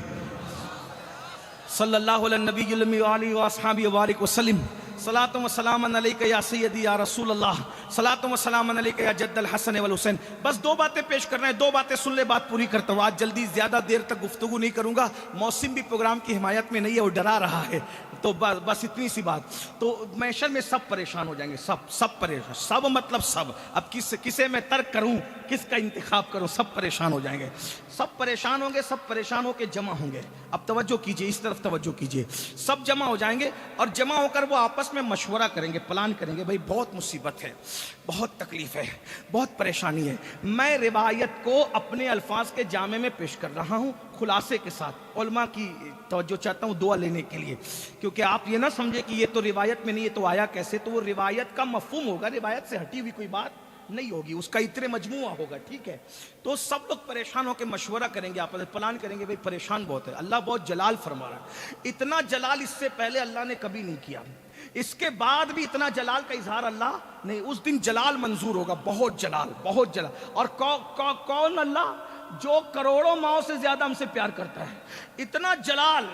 صلی اللہ علیہ نبی الامی وآلہ واصحابہ وبارک وسلم. صلاۃ و سلام علیک یا سیدی یا رسول اللہ، صلاۃ و سلام علیک یا جد الحسن والحسین. بس 2 باتیں پیش کرنا ہے، 2 باتیں سن لے، بات پوری کرتا ہوں. آج جلدی زیادہ دیر تک گفتگو نہیں کروں گا، موسم بھی پروگرام کی حمایت میں نہیں ہے، وہ ڈرا رہا ہے. تو بس اتنی سی بات. تو محشر میں سب پریشان ہو جائیں گے، سب پریشان، سب مطلب سب. اب کسے میں ترک کروں کس کا انتخاب کروں، سب پریشان ہو جائیں گے، سب پریشان ہوں گے، سب پریشان ہو کے جمع ہوں گے۔ اب توجہ کیجئے، اس طرف توجہ کیجئے، سب جمع ہو جائیں گے اور جمع ہو کر وہ آپس میں مشورہ کریں گے، پلان کریں گے، بھئی بہت مصیبت ہے، بہت تکلیف ہے، بہت پریشانی ہے، میں روایت کو اپنے الفاظ کے جامع میں پیش کر رہا ہوں خلاصے کے ساتھ۔ علماء کی توجہ چاہتا ہوں دعا لینے کے لیے، کیونکہ آپ یہ نہ سمجھے کہ یہ تو روایت میں نہیں، یہ تو آیا کیسے، تو وہ روایت کا مفہوم ہوگا، روایت سے ہٹی ہوئی کوئی بات نہیں ہوگی، اس کا اتنے مجموعہ ہوگا، ٹھیک ہے؟ تو سب لوگ پریشان ہو کے مشورہ کریں گے، آپس میں پلان کریں گے، بھئی پریشان بہت ہے، اللہ بہت جلال فرما رہا ہے، اتنا جلال اس سے پہلے اللہ نے کبھی نہیں کیا، اس کے بعد بھی اتنا جلال کا اظہار اللہ نہیں، اس دن جلال منظور ہوگا، بہت جلال، بہت جلال۔ اور کون اللہ؟ جو کروڑوں ماؤں سے زیادہ ہم سے پیار کرتا ہے، اتنا جلال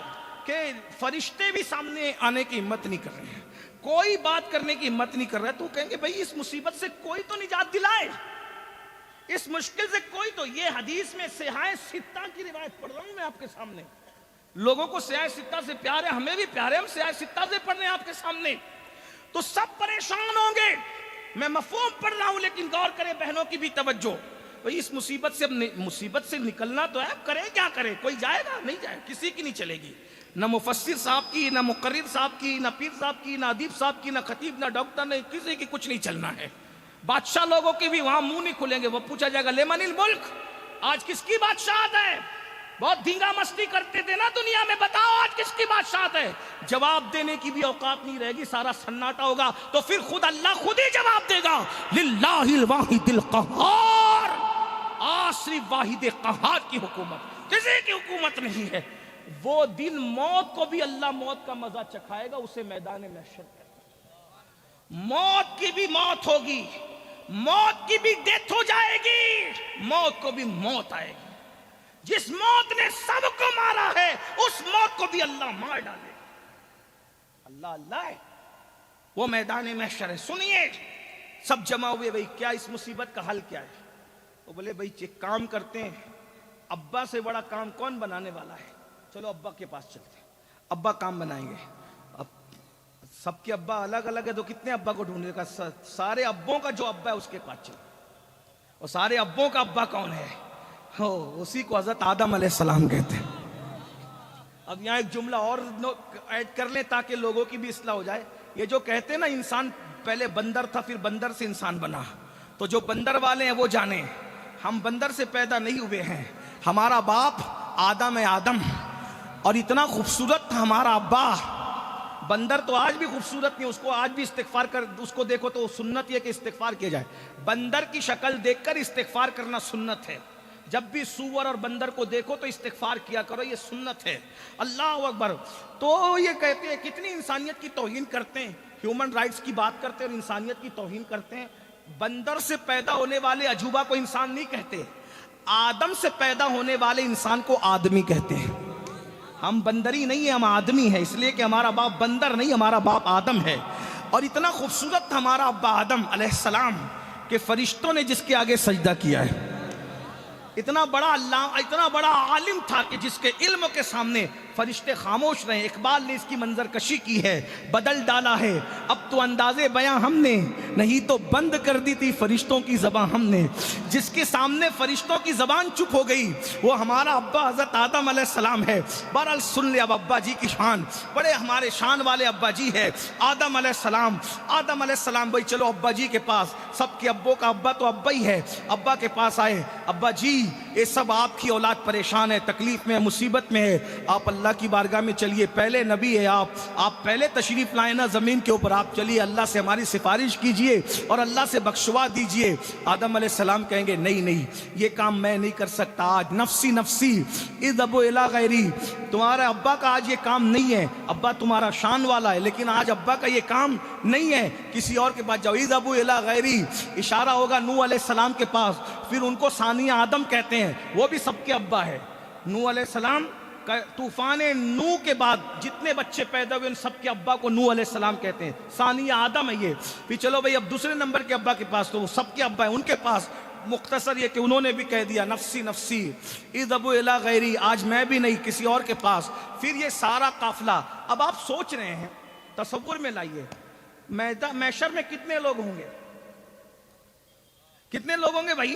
کہ فرشتے بھی سامنے آنے کی ہمت نہیں کر رہے ہیں، کوئی بات کرنے کی ہمت نہیں کر رہا ہے، تو کہیں گے بھئی اس مصیبت سے کوئی تو نجات دلائے، اس مشکل سے کوئی تو۔ یہ حدیث میں سیاہ ستہ کی روایت پڑھ رہا ہوں میں آپ کے سامنے، لوگوں کو سیاہ ستہ سے پیار ہے، ہمیں بھی پیار ہے، ہم سیاہ ستہ سے پڑھ رہے ہیں آپ کے سامنے، تو سب پریشان ہوں گے۔ میں مفہوم پڑھ رہا ہوں لیکن غور کریں بہنوں کی بھی توجہ، بھئی اس مصیبت سے مصیبت سے نکلنا تو ہے، اب کریں کیا کریں؟ کوئی جائے گا؟ نہیں جائے، کسی کی نہیں چلے گی، نہ مفسر صاحب کی، نہ مقرر صاحب کی، نہ پیر صاحب کی، نہ ادیب صاحب کی، نہ خطیب، نہ ڈاکٹر، نہ کسی کی کچھ نہیں چلنا ہے۔ بادشاہ لوگوں کے بھی وہاں منہ نہیں کھلیں گے، وہ پوچھا جائے گا لمن الملک، آج کس کی بادشاہت ہے؟ بہت دھینگا مستی کرتے تھے نا دنیا میں، بتاؤ آج کس کی بادشاہت ہے؟ جواب دینے کی بھی اوقات نہیں رہے گی، سارا سناٹا ہوگا، تو پھر خود اللہ خود ہی جواب دے گا، للہ الواحد القہار، آج صرف واحد قہار کی حکومت، کسی کی حکومت نہیں ہے۔ وہ دن موت کو بھی اللہ موت کا مزہ چکھائے گا، اسے میدان محشر کہتے ہیں۔ موت کی بھی موت ہوگی، موت کی بھی ڈیتھ ہو جائے گی، موت کو بھی موت آئے گی، جس موت نے سب کو مارا ہے اس موت کو بھی اللہ مار ڈالے گا۔ اللہ اللہ ہے، وہ میدان محشر ہے۔ سنیے، سب جمع ہوئے، بھئی کیا اس مصیبت کا حل کیا ہے؟ وہ بولے بھئی ایک کام کرتے ہیں، ابا سے بڑا کام کون بنانے والا ہے؟ چلو ابا کے پاس چلتے ہیں، ابا کام بنائیں گے۔ اب سب کے ابا الگ الگ ہے تو کتنے ابا کو ڈھونڈنے کا؟ سارے ابوں کا جو ابا ہے اس کے پاس چلو، اور سارے ابوں کا ابا کون ہے؟ اسی کو حضرت آدم علیہ السلام کہتے ہیں۔ اب یہاں ایک جملہ اور ایڈ کر لیں تاکہ لوگوں کی بھی اصلاح ہو جائے۔ یہ جو کہتے ہیں نا انسان پہلے بندر تھا پھر بندر سے انسان بنا، تو جو بندر والے ہیں وہ جانیں ہم بندر سے پیدا نہیں ہوئے ہیں، ہمارا باپ آدم ہے، آدم، اور اتنا خوبصورت تھا ہمارا ابا۔ بندر تو آج بھی خوبصورت نہیں، اس کو آج بھی استغفار کر، اس کو دیکھو تو سنت یہ کہ استغفار کیا جائے، بندر کی شکل دیکھ کر استغفار کرنا سنت ہے، جب بھی سور اور بندر کو دیکھو تو استغفار کیا کرو، یہ سنت ہے۔ اللہ اکبر۔ تو یہ کہتے ہیں کتنی انسانیت کی توہین کرتے ہیں، ہیومن رائٹس کی بات کرتے ہیں اور انسانیت کی توہین کرتے ہیں۔ بندر سے پیدا ہونے والے عجوبہ کو انسان نہیں کہتے، آدم سے پیدا ہونے والے انسان کو آدمی کہتے ہیں۔ ہم بندری نہیں ہیں، ہم آدمی ہیں، اس لیے کہ ہمارا باپ بندر نہیں، ہمارا باپ آدم ہے۔ اور اتنا خوبصورت تھا ہمارا ابا آدم علیہ السلام کہ فرشتوں نے جس کے آگے سجدہ کیا ہے، اتنا بڑا اللہ، اتنا بڑا عالم تھا کہ جس کے علم کے سامنے فرشتے خاموش رہے۔ اقبال نے اس کی منظر کشی کی ہے، بدل ڈالا ہے اب تو انداز بیاں ہم نے، نہیں تو بند کر دی تھی فرشتوں کی زبان ہم نے۔ جس کے سامنے فرشتوں کی زبان چپ ہو گئی وہ ہمارا ابا حضرت آدم علیہ السلام ہے۔ بہرحال سن لے اب ابا جی کی شان، بڑے ہمارے شان والے ابا جی ہے آدم علیہ السلام۔ آدم علیہ السلام بھائی چلو ابا جی کے پاس، سب کے ابوں کا ابا تو ابا ہی ہے، ابا کے پاس آئے۔ ابا جی یہ سب آپ کی اولاد پریشان ہے، تکلیف میں، مصیبت میں ہے، آپ اللہ کی بارگاہ میں چلیے، پہلے نبی ہے آپ پہلے تشریف لائیں نا زمین کے اوپر، آپ چلیے اللہ سے ہماری سفارش کیجئے اور اللہ سے بخشوا دیجئے۔ آدم علیہ السلام کہیں گے نہیں نہیں، یہ کام میں نہیں کر سکتا، آج نفسی نفسی اذهبوا الی غیری، تمہارا ابا کا آج یہ کام نہیں ہے، ابا تمہارا شان والا ہے لیکن آج ابا کا یہ کام نہیں ہے، کسی اور کے پاس جاؤ۔ اذهبوا الی غیری، اشارہ ہوگا نوح علیہ السلام کے پاس، پھر ان کو ثانی آدم کہتے ہیں، وہ بھی سب کے ابا ہے۔ نوح علیہ السلام طوفان نوح کے بعد جتنے بچے پیدا ہوئے ان سب کے ابا کو نوح علیہ السلام کہتے ہیں، ثانی آدم ہے یہ۔ پھر چلو بھئی اب دوسرے نمبر کے ابا کے پاس، تو وہ سب کے ابا ہیں، ان کے پاس مختصر یہ کہ انہوں نے بھی کہہ دیا نفسی نفسی اذهبوا الی غیری، آج میں بھی نہیں، کسی اور کے پاس۔ پھر یہ سارا قافلہ، اب آپ سوچ رہے ہیں، تصور میں لائیے، محشر میں کتنے لوگ ہوں گے؟ کتنے لوگ ہوں گے بھائی؟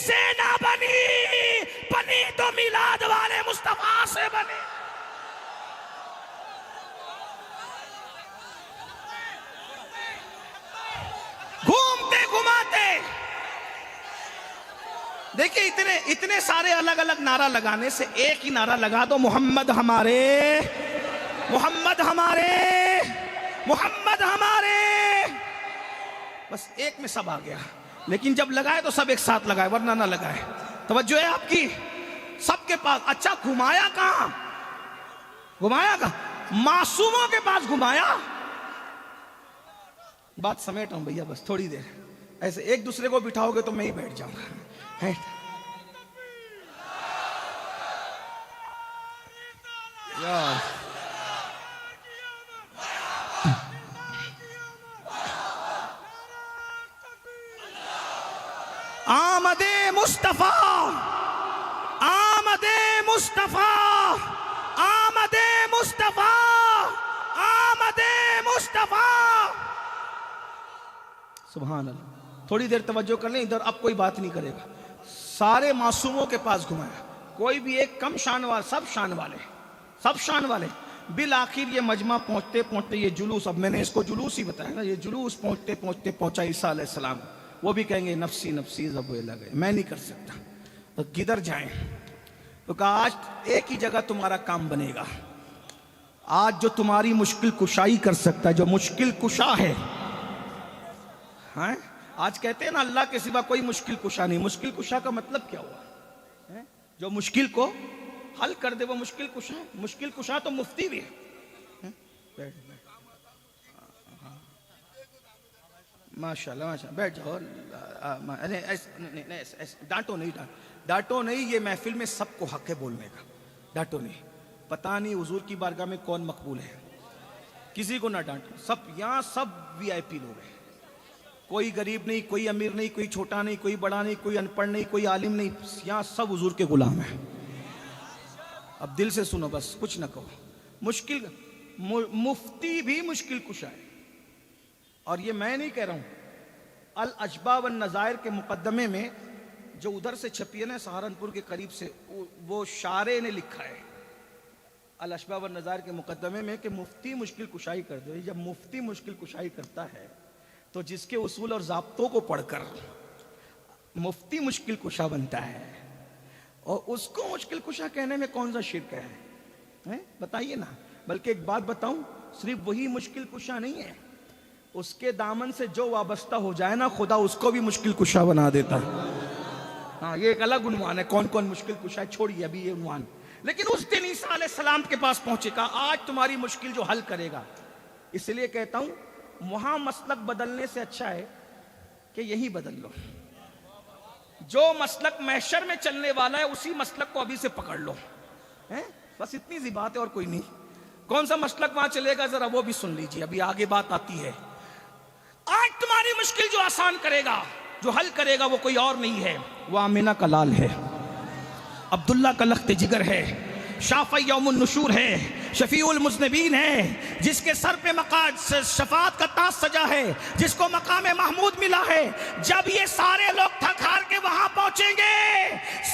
سے نہ بنی، بنی تو میلاد والے مصطفیٰ سے بنی۔ گھومتے گھماتے دیکھیں اتنے سارے الگ الگ نعرہ لگانے سے ایک ہی نعرہ لگا دو، محمد ہمارے، محمد ہمارے، محمد ہمارے، بس ایک میں سب آ گیا۔ لیکن جب لگائے تو سب ایک ساتھ لگائے، ورنہ نہ لگائے۔ توجہ ہے آپ کی؟ سب کے پاس۔ اچھا گھمایا کہاں؟ گھمایا کہاں؟ معصوموں کے پاس گھمایا۔ بات سمیٹ ہوں بھیا، بس تھوڑی دیر ایسے ایک دوسرے کو بٹھاؤ گے تو میں ہی بیٹھ جاؤں گا۔ آمد مصطفیٰ، آمد مصطفیٰ، آمد مصطفیٰ، آمد مصطفیٰ۔ سبحان اللہ۔ تھوڑی دیر توجہ کر لیں ادھر، اب کوئی بات نہیں کرے گا۔ سارے معصوموں کے پاس گھمایا، کوئی بھی ایک کم شان والا، سب شان والے، سب شان والے۔ بالآخر یہ مجمع پہنچتے پہنچتے یہ جلوس، اب میں نے اس کو جلوس ہی بتایا نا، یہ جلوس پہنچتے پہنچتے پہنچا عیسیٰ علیہ السلام۔ وہ بھی کہیں گے نفسی نفسی، زب لگے میں نہیں کر سکتا، تو کدھر جائیں؟ تو کہا آج ایک ہی جگہ تمہارا کام بنے گا، آج جو تمہاری مشکل کشائی کر سکتا ہے، جو مشکل کشا ہے، ہاں آج کہتے ہیں نا اللہ کے سوا کوئی مشکل کشا نہیں۔ مشکل کشا کا مطلب کیا ہوا؟ جو مشکل کو حل کر دے وہ مشکل کشا ہے۔ مشکل کشا تو مفتی بھی ہے۔ ماشاءاللہ ماشاءاللہ، بیٹھ جاؤ۔ ڈانٹو نہیں، ڈانٹو نہیں، یہ محفل میں سب کو حق ہے بولنے کا، ڈانٹو نہیں۔ پتہ نہیں حضور کی بارگاہ میں کون مقبول ہے، کسی کو نہ ڈانٹو۔ سب یہاں سب وی آئی پی لوگ ہیں، کوئی غریب نہیں، کوئی امیر نہیں، کوئی چھوٹا نہیں، کوئی بڑا نہیں، کوئی ان پڑھ نہیں، کوئی عالم نہیں، یہاں سب حضور کے غلام ہیں۔ اب دل سے سنو، بس کچھ نہ کہو۔ مشکل مفتی بھی مشکل کشا ہے، اور یہ میں نہیں کہہ رہا ہوں، الاشباح والنظائر کے مقدمے میں جو ادھر سے چھپی ہے نا سہارنپور کے قریب سے، وہ شارع نے لکھا ہے الاشباح والنظائر کے مقدمے میں کہ مفتی مشکل کشائی کر دے۔ جب مفتی مشکل کشائی کرتا ہے تو جس کے اصول اور ضابطوں کو پڑھ کر مفتی مشکل کشا بنتا ہے، اور اس کو مشکل کشا کہنے میں کون سا شرک ہے؟ بتائیے نا۔ بلکہ ایک بات بتاؤں، صرف وہی مشکل کشا نہیں ہے، اس کے دامن سے جو وابستہ ہو جائے نا، خدا اس کو بھی مشکل کشا بنا دیتا ہے۔ ہاں یہ ایک الگ عنوان ہے، کون کون مشکل کشا ہے، چھوڑیے ابھی یہ عنوان۔ لیکن اس دن عیسیٰ علیہ السلام کے پاس پہنچے، کہا آج تمہاری مشکل جو حل کرے گا۔ اس لیے کہتا ہوں وہاں مسلک بدلنے سے اچھا ہے کہ یہی بدل لو۔ جو مسلک محشر میں چلنے والا ہے اسی مسلک کو ابھی سے پکڑ لو، بس اتنی سی بات ہے، اور کوئی نہیں۔ کون سا مسلک وہاں چلے گا ذرا وہ بھی سن لیجئے، ابھی آگے بات آتی ہے۔ آج تمہاری مشکل جو آسان کرے گا، جو حل کرے گا، وہ کوئی اور نہیں ہے، وہ آمینہ کا لال ہے، عبداللہ کا لخت جگر ہے، شافع یوم النشور ہے، شفیع المذنبین ہے، جس کے سر پہ شفاعت کا تاج سجا ہے، جس کو مقام محمود ملا ہے۔ جب یہ سارے لوگ تھک ہار کے وہاں پہنچیں گے،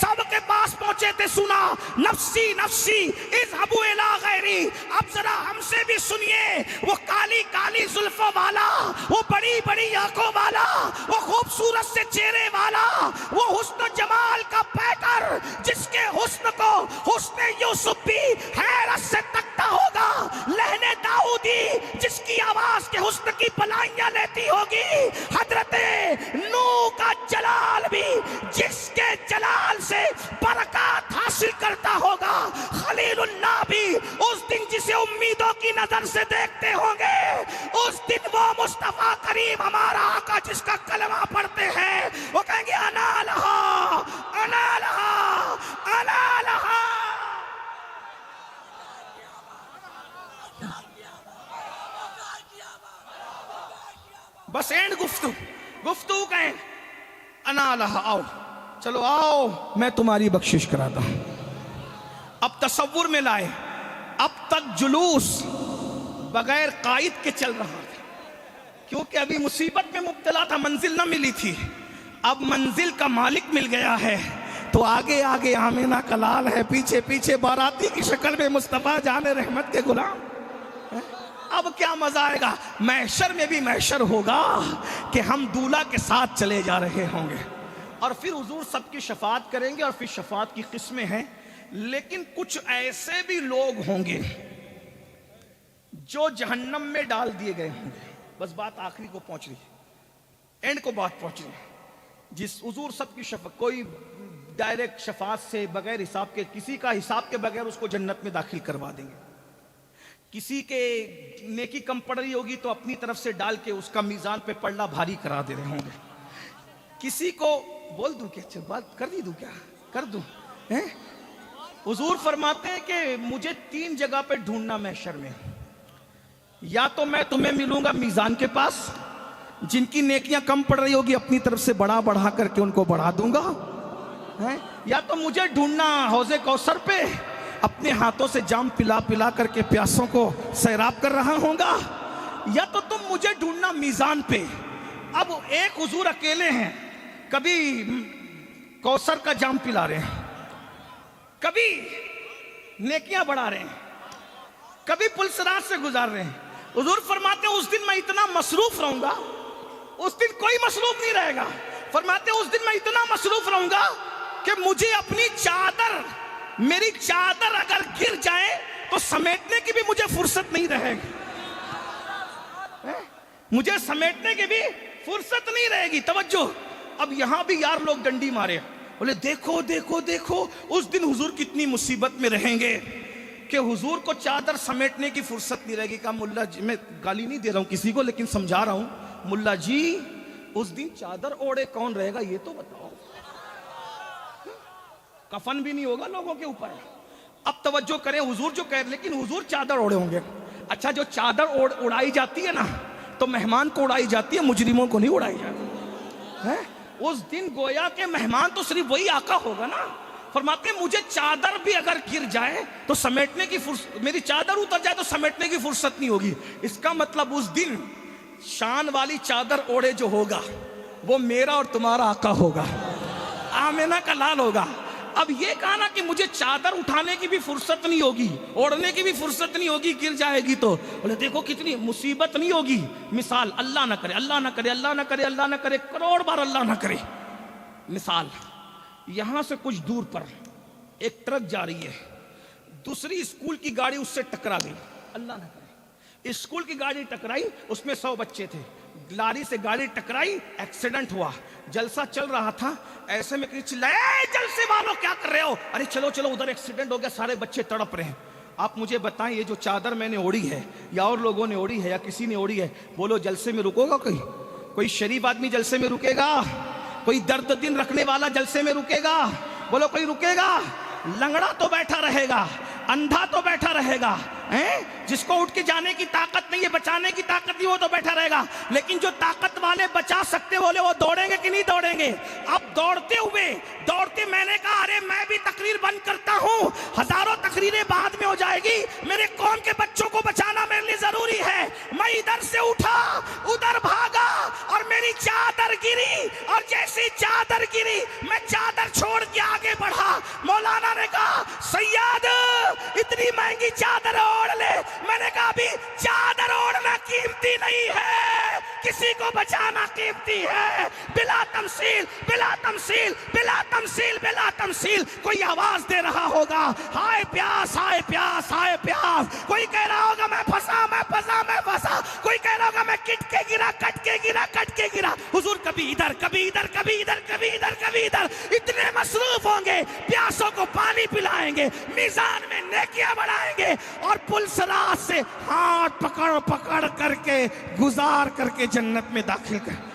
سب کے پاس پہنچے تھے، سنا نفسی نفسی اذهبوا الی غیری۔ اب ذرا ہم سے بھی سنیے، وہ کالی کالی زلفوں والا، وہ بڑی بڑی آنکھوں والا، وہ خوبصورت سے چہرے والا، وہ حسن و جمال کا پیکر، جس کے حسن کو حسن یوسف بھی حیرت سے تکتا ہوگا، لہن داؤدی جس کی آواز کے حسن کی بلائیاں لیتی ہوگی، حضرت نوح کا جلال بھی جس کے جلال سے برکات حاصل کرتا ہوگا، خلیل اللہ بھی اس دن جسے امیدوں کی نظر سے دیکھتے ہوں گے، اس دن وہ مصطفیٰ کریم ہمارا آقا جس کا کلمہ پڑھتے ہیں، وہ کہیں گے انا لہا انا لہا انا لہا۔ بس اینڈ گفتگو کہیں انا لہا، آؤ چلو آؤ میں تمہاری بخشش کراتا ہوں۔ اب تصور میں لائے، اب تک جلوس بغیر قائد کے چل رہا تھا، کیونکہ ابھی مصیبت میں مبتلا تھا، منزل نہ ملی تھی۔ اب منزل کا مالک مل گیا ہے تو آگے آگے آمینہ کا لال ہے، پیچھے پیچھے باراتی کی شکل میں مصطفیٰ جان رحمت کے غلام۔ اب کیا مزہ آئے گا؟ محشر میں بھی محشر ہوگا کہ ہم دولہا کے ساتھ چلے جا رہے ہوں گے، اور پھر حضور سب کی شفاعت کریں گے، اور پھر شفاعت کی قسمیں ہیں۔ لیکن کچھ ایسے بھی لوگ ہوں گے جو جہنم میں ڈال دیے گئے ہوں گے۔ بس بات آخری کو پہنچ رہی ہے، اینڈ کو بات پہنچ رہی ہے۔ جس حضور سب کی شفاعت، کوئی ڈائریکٹ شفاعت سے بغیر حساب کے، کسی کا حساب کے بغیر اس کو جنت میں داخل کروا دیں گے۔ کسی کے نیکی کم پڑ رہی ہوگی تو اپنی طرف سے ڈال کے اس کا میزان پہ پلڑا بھاری کرا دے رہے ہوں گے۔ کسی کو بول دوں کیا؟ بات کر دوں کیا؟ کر دوں؟ حضور فرماتے ہیں کہ مجھے 3 جگہ پہ ڈھونڈنا محشر میں، یا تو میں تمہیں ملوں گا میزان کے پاس، جن کی نیکیاں کم پڑ رہی ہوگی اپنی طرف سے بڑھا کر کے ان کو بڑھا دوں گا، یا تو مجھے ڈھونڈنا حوض کوثر پہ، اپنے ہاتھوں سے جام پلا کر کے پیاسوں کو سیراب کر رہا ہوں گا، یا تو تم مجھے ڈھونڈنا میزان پہ۔ اب ایک حضور اکیلے ہیں، کبھی کوثر کا جام پلا رہے ہیں، کبھی نیکیاں بڑھا رہے ہیں، کبھی پل صراط سے گزار رہے ہیں۔ حضور فرماتے ہیں اس دن میں اتنا مصروف رہوں گا، اس دن کوئی مصروف نہیں رہے گا۔ فرماتے ہیں اس دن میں اتنا مصروف رہوں گا کہ مجھے اپنی چادر، میری چادر اگر گر جائے تو سمیٹنے کی بھی مجھے فرصت نہیں رہے گی، مجھے سمیٹنے کی بھی فرصت نہیں رہے گی۔ توجہ، اب یہاں بھی یار لوگ ڈنڈی مارے، بولے دیکھو دیکھو دیکھو اس دن حضور کتنی مصیبت میں رہیں گے کہ حضور کو چادر سمیٹنے کی فرصت نہیں رہے گی۔ کہا ملا جی، میں گالی نہیں دے رہا ہوں کسی کو لیکن سمجھا رہا ہوں، ملا جی اس دن چادر اوڑے کون رہے گا یہ تو بتاؤ؟ کفن بھی نہیں ہوگا لوگوں کے اوپر۔ اب توجہ کریں، حضور جو کہہ رہے، لیکن حضور چادر اوڑے ہوں گے۔ اچھا، جو چادر اڑائی جاتی ہے نا تو مہمان کو اڑائی جاتی ہے، مجرموں کو نہیں اڑائی جاتی ہے۔ اس دن گویا کہ مہمان تو صرف وہی آقا ہوگا نا۔ فرماتے ہیں مجھے چادر بھی اگر گر جائے تو سمیٹنے کی فرصت، میری چادر اتر جائے تو سمیٹنے کی فرصت نہیں ہوگی۔ اس کا مطلب اس دن شان والی چادر اوڑے جو ہوگا وہ میرا اور تمہارا آقا ہوگا، آمینہ کا لال ہوگا۔ اب یہ کہا نا کہ مجھے چادر اٹھانے کی بھی فرصت نہیں ہوگی، اوڑھنے کی بھی فرصت نہیں ہوگی، گر جائے گی تو بولے دیکھو کتنی مصیبت نہیں ہوگی۔ مثال، اللہ نہ کرے، اللہ نہ کرے، اللہ نہ کرے، اللہ نہ کرے، کروڑ بار اللہ نہ کرے۔ مثال، یہاں سے کچھ دور پر ایک ٹرک جا رہی ہے، دوسری اسکول کی گاڑی اس سے ٹکرا گئی، اللہ نہ کرے، اسکول کی گاڑی ٹکرائی، اس میں 100 بچے تھے، لاری سے گاڑی ٹکرائی، ایکسیڈنٹ ہوا، جلسہ چل رہا تھا، ایسے میں چلائے اے جلسے والوں کیا کر رہے ہو؟ ارے چلو چلو ادھر ایکسیڈنٹ ہو گیا، سارے بچے تڑپ رہے ہیں۔ آپ مجھے بتائیں یہ جو چادر میں نے اوڑھی ہے یا اور لوگوں نے اوڑھی ہے یا کسی نے اوڑھی ہے، بولو جلسے میں رکو گا کوئی شریف آدمی جلسے میں رکے گا؟ کوئی درد دن رکھنے والا جلسے میں رکے گا؟ بولو کوئی رکے گا؟ لنگڑا تو بیٹھا رہے گا، اندھا تو بیٹھا رہے گا، جس کو اٹھ کے جانے کی طاقت نہیں ہے، بچانے کی طاقت نہیں، وہ تو بیٹھا رہے گا۔ لیکن جو طاقت والے بچا سکتے بولے وہ دوڑیں گے کہ نہیں دوڑیں گے؟ اب دوڑتے میں نے کہا ارے میں بھی تقریر بند کرتا ہوں، ہزاروں تقریریں بعد میں ہو جائے گی، میرے قوم کے بچوں کو بچانا میرے لیے ضروری ہے۔ میں ادھر سے اٹھا، ادھر بھاگا اور میری چادر گری، اور جیسی چادر گری میں چادر چھوڑ کے آگے بڑھا۔ مولانا نے کہا سیاد اتنی مہنگی چادر اوڑھ لے، میں نے کہا ابھی چادر اوڑھنا قیمتی نہیں ہے، کسی کو بچانا قیمتی ہے۔ بلا تمثیل بلا تمثیل بلا تمثیل بلا تمثیل کوئی آواز دے رہا ہوگا ہائے پیاس ہائے پیاس ہائے پیاس، کوئی کہہ رہا ہوگا میں پھنسا میں پھنسا میں پھنسا، کوئی کہہ رہا ہوگا میں کٹ کے گرا کٹ کے گرا کٹ کے گرا۔ حضور کبھی ادھر کبھی ادھر کبھی ادھر کبھی ادھر کبھی ادھر اتنے مصروف ہوں گے، پیاسوں کو پانی پلائیں گے، میزان میں نیکیاں بڑھائیں گے، اور پل صراط سے ہاتھ پکڑ پکڑ کر کے گزار کر کے جنت میں داخل کر۔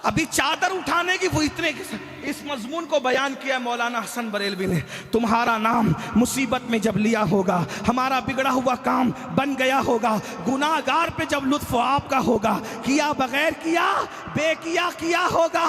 ابھی چادر اٹھانے کی وہ اتنے اس مضمون کو بیان کیا مولانا حسن بریلوی نے۔ تمہارا نام مصیبت میں جب لیا ہوگا، ہمارا بگڑا ہوا کام بن گیا ہوگا، گناہ گار پہ جب لطف آپ کا ہوگا، کیا بغیر کیا بے کیا ہوگا،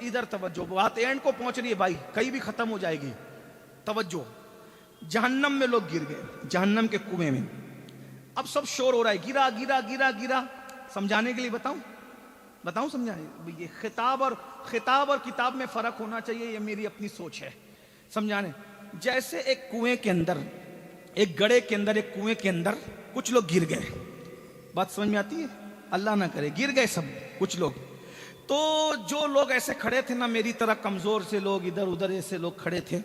ادھر توجہ, بات اینڈ کو پہنچ رہی ہے بھائی, کہیں بھی ختم ہو جائے گی. توجہ, جہنم میں لوگ گر گئے, جہنم کے کنویں میں. اب سب شور ہو رہا ہے, گرا گرا گرا گرا. سمجھانے کے لیے بتاؤں سمجھانے, یہ خطاب اور کتاب میں فرق ہونا چاہیے, یہ میری اپنی سوچ ہے سمجھانے. جیسے ایک کنویں کے اندر, ایک گڑھے کے اندر, ایک کنویں کے اندر کچھ لوگ گر گئے. بات سمجھ میں آتی ہے؟ اللہ نہ کرے گر گئے سب کچھ لوگ. تو جو لوگ ایسے کھڑے تھے نا میری طرح, کمزور سے لوگ, ادھر ادھر ایسے لوگ کھڑے تھے,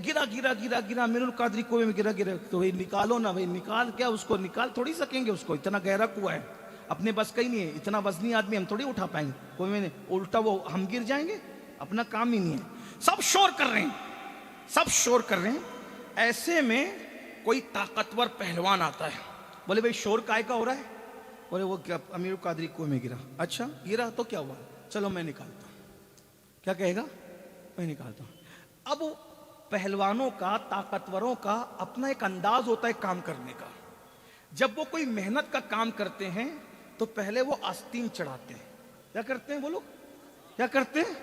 گرا گرا گرا گرا, امیر القادری کنویں میں گرا گرا. تو بھائی نکالو نا بھائی, نکال کیا اس کو, نکال تھوڑی سکیں گے اس کو, اتنا گہرا کنواں ہے, اپنے بس کا ہی نہیں ہے, اتنا وزنی آدمی ہم تھوڑی اٹھا پائیں گے کنویں میں, الٹا وہ ہم گر جائیں گے, اپنا کام ہی نہیں ہے. سب شور کر رہے ہیں, سب شور کر رہے ہیں. ایسے میں کوئی طاقتور پہلوان آتا ہے. بولے بھائی شور کائے کا ہو رہا ہے؟ بولے وہ کیا, امیر القادری کنویں میں گرا. اچھا گرا تو کیا ہوا, چلو میں نکالتا ہوں. کیا کہے گا؟ میں نکالتا ہوں. اب پہلوانوں کا, طاقتوروں کا اپنا ایک انداز ہوتا ہے کام کرنے کا. جب وہ کوئی محنت کا کام کرتے ہیں تو پہلے وہ آستین چڑھاتے ہیں. کیا کرتے ہیں بولو, کیا کرتے ہیں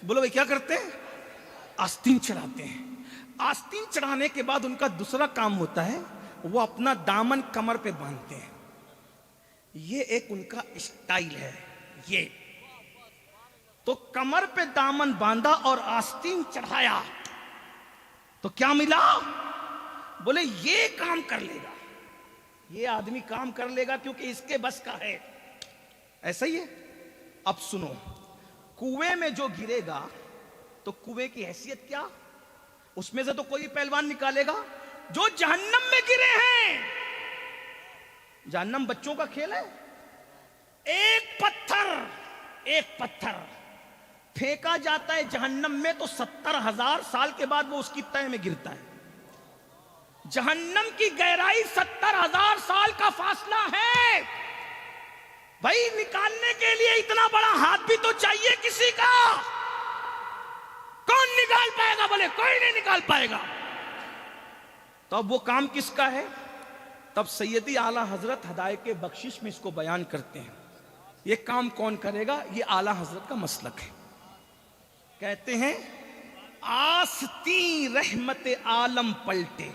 بولو بھائی, کیا کرتے ہیں؟ آستین چڑھاتے ہیں. آستین چڑھانے کے بعد ان کا دوسرا کام ہوتا ہے, وہ اپنا دامن کمر پہ باندھتے ہیں. یہ ایک ان کا اسٹائل ہے. یہ تو کمر پہ دامن باندھا اور آستین چڑھایا تو کیا ملا؟ بولے یہ کام کر لے گا, یہ آدمی کام کر لے گا کیونکہ اس کے بس کا ہے. ایسا ہی ہے. اب سنو, کنویں میں جو گرے گا تو کنویں کی حیثیت کیا, اس میں سے تو کوئی پہلوان نکالے گا. جو جہنم میں گرے ہیں, جہنم بچوں کا کھیل ہے. ایک پتھر پھینکا جاتا ہے جہنم میں تو 70,000 سال کے بعد وہ اس کی تہہ میں گرتا ہے. جہنم کی گہرائی 70,000 سال کا فاصلہ ہے. بھائی نکالنے کے لیے اتنا بڑا ہاتھ بھی تو چاہیے کسی کا. کون نکال پائے گا؟ بولے کوئی نہیں نکال پائے گا. تو اب وہ کام کس کا ہے؟ تب سیدی اعلیٰ حضرت ہدایت بخشش میں اس کو بیان کرتے ہیں. یہ کام کون کرے گا؟ یہ اعلیٰ حضرت کا مسلک ہے. کہتے ہیں آستی رحمت عالم پلٹے.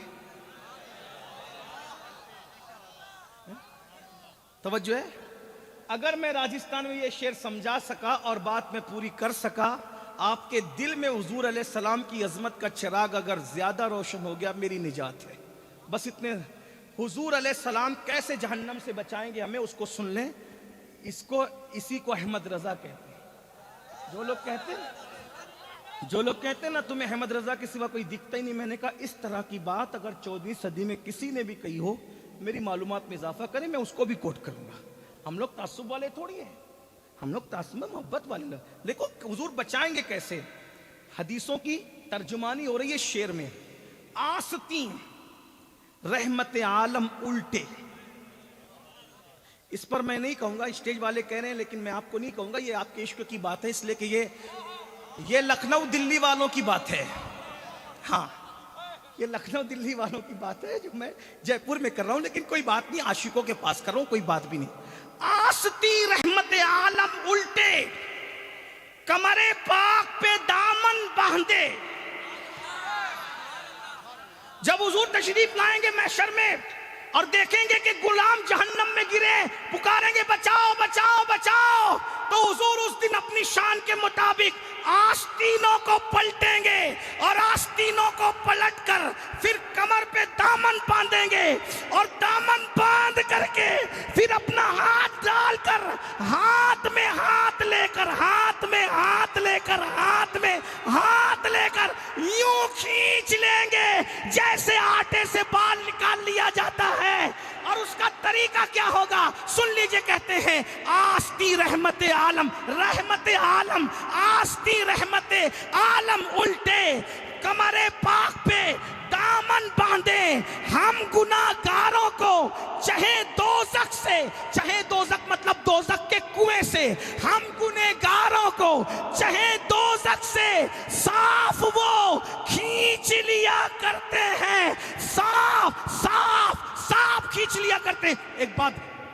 توجہ ہے. اگر میں راجستان میں یہ شعر سمجھا سکا اور بات میں پوری کر سکا, آپ کے دل میں حضور علیہ السلام کی عظمت کا چراغ اگر زیادہ روشن ہو گیا, میری نجات ہے. بس اتنے. حضور علیہ السلام کیسے جہنم سے بچائیں گے ہمیں, اس کو سن لیں. اسی کو احمد رضا کہتے ہیں. جو لوگ کہتے ہیں نا تمہیں احمد رضا کے سوا کوئی دکھتا ہی نہیں, میں نے کہا اس طرح کی بات اگر 14ویں صدی میں کسی نے بھی کہی ہو, میری معلومات میں اضافہ کریں, میں اس کو بھی کوٹ کروں گا. ہم لوگ تعصب والے تھوڑی ہیں, ہم لوگ تعصب میں محبت والے لوگ. دیکھو حضور بچائیں گے کیسے. حدیثوں کی ترجمانی ہو رہی ہے شعر میں. آستین رحمت عالم الٹے. اس پر میں نہیں کہوں گا, اسٹیج والے کہہ رہے ہیں, لیکن میں آپ کو نہیں کہوں گا. یہ آپ کے عشق کی بات ہے, اس لیے کہ یہ لکھنؤ دلی والوں کی بات ہے. ہاں یہ لکھنؤ دلی والوں کی بات ہے جو میں جے پور میں کر رہا ہوں, لیکن کوئی بات نہیں, عاشقوں کے پاس کر رہا ہوں, کوئی بات بھی نہیں. آستی رحمت عالم الٹے, کمر پاک پہ دامن باندھے. جب حضور تشریف لائیں گے محشر میں اور دیکھیں گے کہ غلام جہنم میں گرے, پکاریں گے بچاؤ بچاؤ بچاؤ, تو حضور اس دن اپنی شان کے مطابق آستینوں کو پلٹیں گے اور آستینوں کو پلٹ کر پھر کمر پہ دامن باندھیں گے, اور دامن باندھ کر کے پھر اپنا ہاتھ ڈال کر ہاتھ میں ہاتھ لے کر ہاتھ میں ہاتھ لے کر ہاتھ میں ہاتھ لے کر یوں کھینچ لیں گے جیسے آٹے سے بال نکال لیا جاتا ہے. اور اس کا طریقہ کیا ہوگا سن لیجئے. کہتے ہیں آستی رحمت عالم, رحمت عالم آستی رحمت عالم الٹے, کمر پاک پہ دامن باندھے. ہم گناہگاروں کو چاہے دوزخ سے, چاہے دوزخ مطلب دوزخ کے کنویں سے, ہم گناہگاروں کو چاہے دوزخ سے صاف وہ کھینچ لیا کرتے ہیں, صاف صاف صاف کھینچ لیا کرتے ہیں. ایک بات,